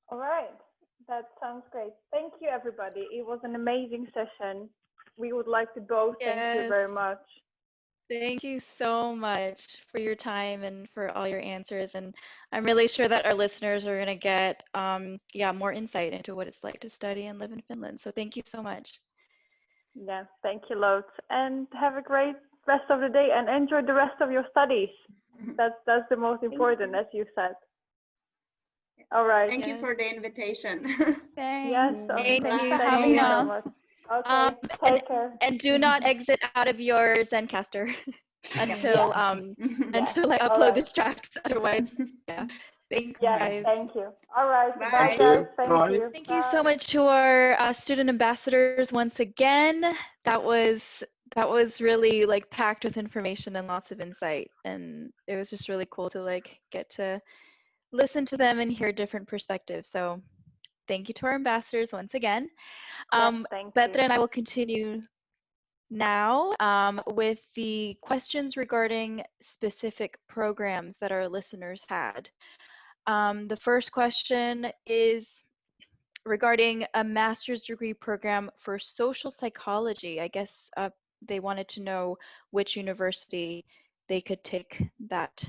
All right, that sounds great. Thank you, everybody. It was an amazing session. We would like to both thank you very much. Thank you so much for your time and for all your answers. And I'm really sure that our listeners are going to get more insight into what it's like to study and live in Finland. So thank you so much. Yeah, thank you loads. And have a great rest of the day and enjoy the rest of your studies. That's the most important, as you said. All right. Thank you for the invitation. Thanks. Yes, Thank you for having us. Okay, take care. And do not exit out of your Zencaster until until I upload this track. Otherwise, Thank you, guys. Thank you. All right. Bye. Bye, guys. Thank you. Thank you so much to our student ambassadors once again. That was really like packed with information and lots of insight, and it was just really cool to like get to listen to them and hear different perspectives. So thank you to our ambassadors once again. Petra and I will continue now with the questions regarding specific programs that our listeners had. The first question is regarding a master's degree program for social psychology. I guess they wanted to know which university they could take that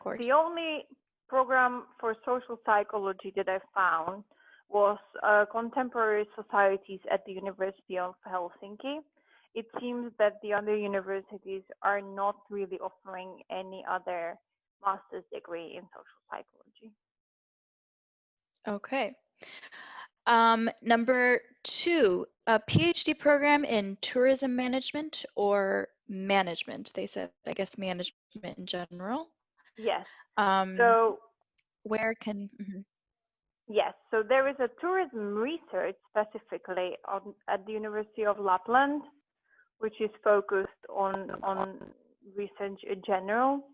course. The only program for social psychology that I found was Contemporary Societies at the University of Helsinki. It seems that the other universities are not really offering any other master's degree in social psychology. Okay. Number 2, a PhD program in tourism management or management. They said, I guess, management in general. Yes. So where can... Yes, so there is a tourism research specifically at the University of Lapland, which is focused on research in general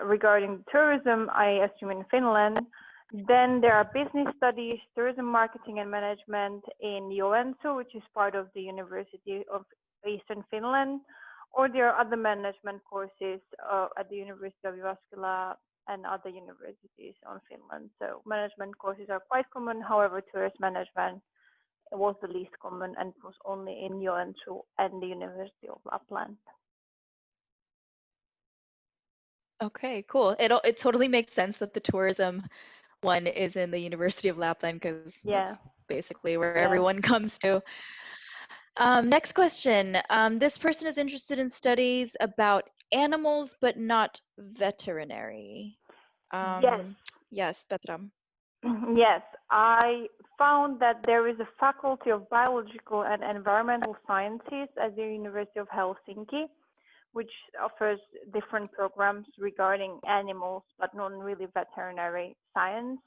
regarding tourism, I assume in Finland. Then there are business studies, tourism marketing and management in Joensuu, which is part of the University of Eastern Finland, or there are other management courses at the University of Jyväskylä and other universities on Finland. So management courses are quite common. However, tourist management was the least common and was only in Joensuu and the University of Lapland. Okay, cool. It totally makes sense that the tourism one is in the University of Lapland because basically, where Yeah. everyone comes to. Next question. This person is interested in studies about animals, but not veterinary. Yes. Yes, Petra. Yes, I found that there is a faculty of biological and environmental sciences at the University of Helsinki, which offers different programs regarding animals, but not really veterinary science.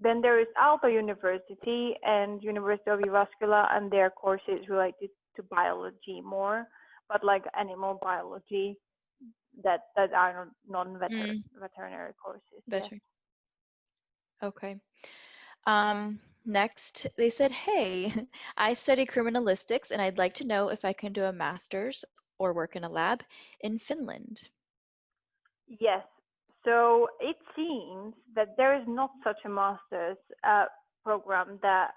Then there is Aalto University and University of Jyväskylä, and their courses related to biology more, but like animal biology that are non-veterinary courses. Veterinary. Okay. Next, they said, hey, I study criminalistics and I'd like to know if I can do a master's or work in a lab in Finland. Yes. So it seems that there is not such a master's program that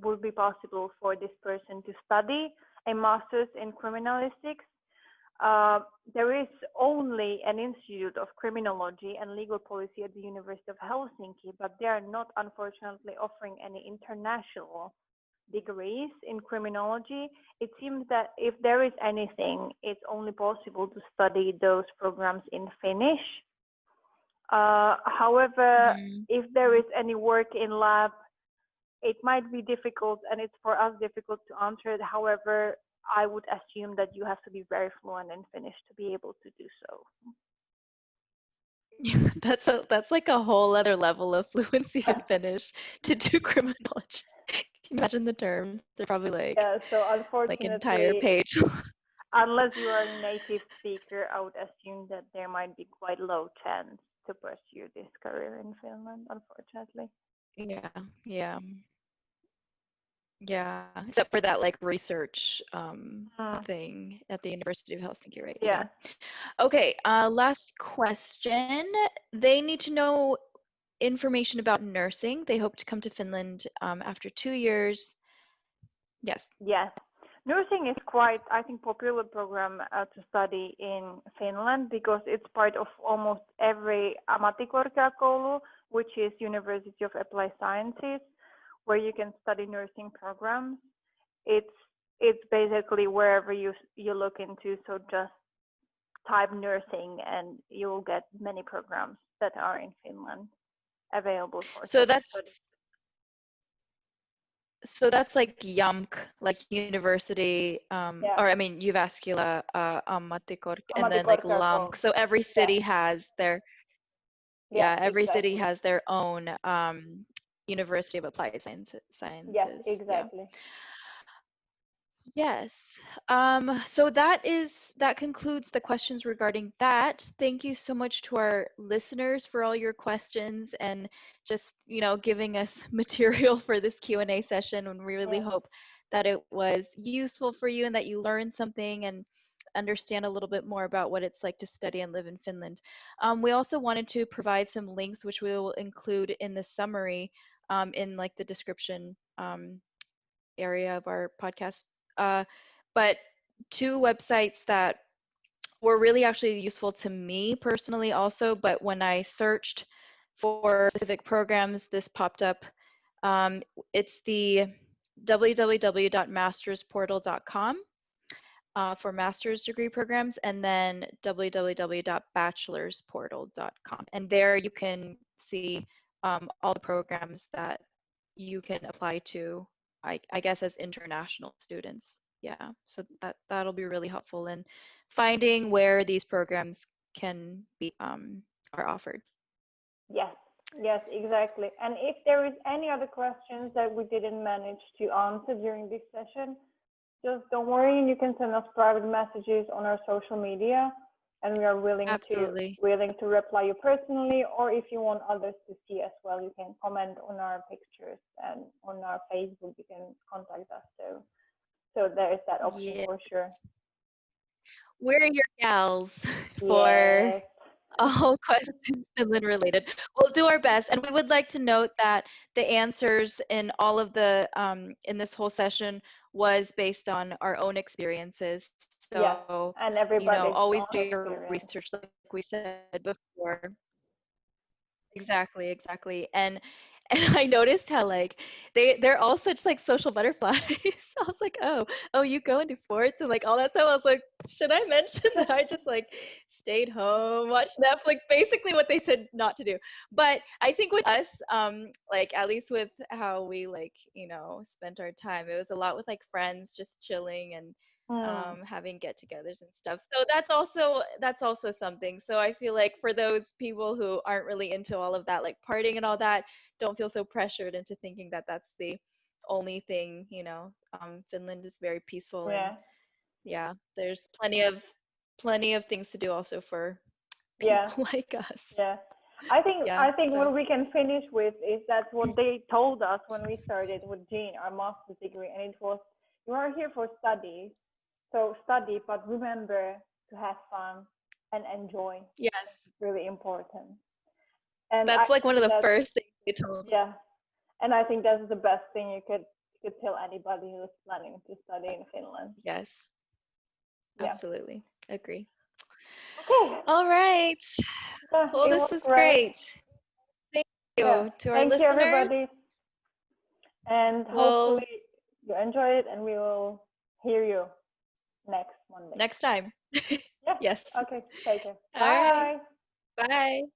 would be possible for this person to study a master's in criminalistics. There is only an Institute of Criminology and Legal Policy at the University of Helsinki, but they are not, unfortunately, offering any international degrees in criminology. It seems that if there is anything, it's only possible to study those programs in Finnish. However, if there is any work in lab, it might be difficult, and it's for us difficult to answer it. However, I would assume that you have to be very fluent in Finnish to be able to do so. That's like a whole other level of fluency in Finnish to do criminology. Can you imagine the terms? They're probably like, yeah, so unfortunately, like entire page. Unless you are a native speaker, I would assume that there might be quite low chance to pursue this career in Finland, unfortunately. Yeah, except for that like research thing at the University of Helsinki, right? Yeah. Okay, last question. They need to know information about nursing. They hope to come to Finland after 2 years. Yes. Yes. Nursing is quite, I think, popular program to study in Finland because it's part of almost every ammattikorkeakoulu, which is University of Applied Sciences, where you can study nursing programs. It's basically wherever you look into, so just type nursing and you will get many programs that are in Finland available for study. So that's like YAMK, like university, or I mean Jyväskylä, and then like LAMK. So every city has their, city has their own University of Applied Sciences. Yes, exactly. Yes. So that concludes the questions regarding that. Thank you so much to our listeners for all your questions and just, giving us material for this Q&A session. And we really hope that it was useful for you and that you learned something and understand a little bit more about what it's like to study and live in Finland. We also wanted to provide some links, which we will include in the summary in like the description area of our podcast. But 2 websites that were really actually useful to me personally also, but when I searched for specific programs, this popped up. It's the www.mastersportal.com for master's degree programs, and then www.bachelorsportal.com. And there you can see all the programs that you can apply to, I guess, as international students. Yeah, so that'll be really helpful in finding where these programs can be are offered. Yes, exactly. And if there is any other questions that we didn't manage to answer during this session, just don't worry, you can send us private messages on our social media, and we are willing to reply you personally, or if you want others to see as well, you can comment on our pictures, and on our Facebook you can contact us. So there is that option for sure. We're your gals for all questions Finland related. We'll do our best, and we would like to note that the answers in all of the in this whole session was based on our own experiences. So and everybody, always do your research, like we said before. Exactly. And And I noticed how like they're all such like social butterflies. I was like, oh, you go into sports and like all that stuff. I was like, should I mention that I just like stayed home, watched Netflix, basically what they said not to do. But I think with us, like at least with how we like, spent our time, it was a lot with like friends just chilling and having get-togethers and stuff. So that's also something. So I feel like for those people who aren't really into all of that, like partying and all that, don't feel so pressured into thinking that that's the only thing. Finland is very peaceful, Yeah. and yeah, there's plenty of things to do also for Yeah. people like us. Yeah. I think Yeah, so what we can finish with is that what they told us when we started with Jean, our master's degree, and it was, you are here for studies, so study, but remember to have fun and enjoy. yes, It's really important. And I that's like one of think the that, first things they told. yeah, and I think that's the best thing you could tell anybody who's planning to study in Finland. Yes, Yeah. absolutely. Agree. Okay. All right. Yeah, Well, it this was is great. great. Thank you Yeah. to our Thank you, listeners. everybody. And Well, hopefully you enjoy it, and we will hear you next Monday. next time. Yeah. Yes. Okay. Take care. All right. Bye. Bye.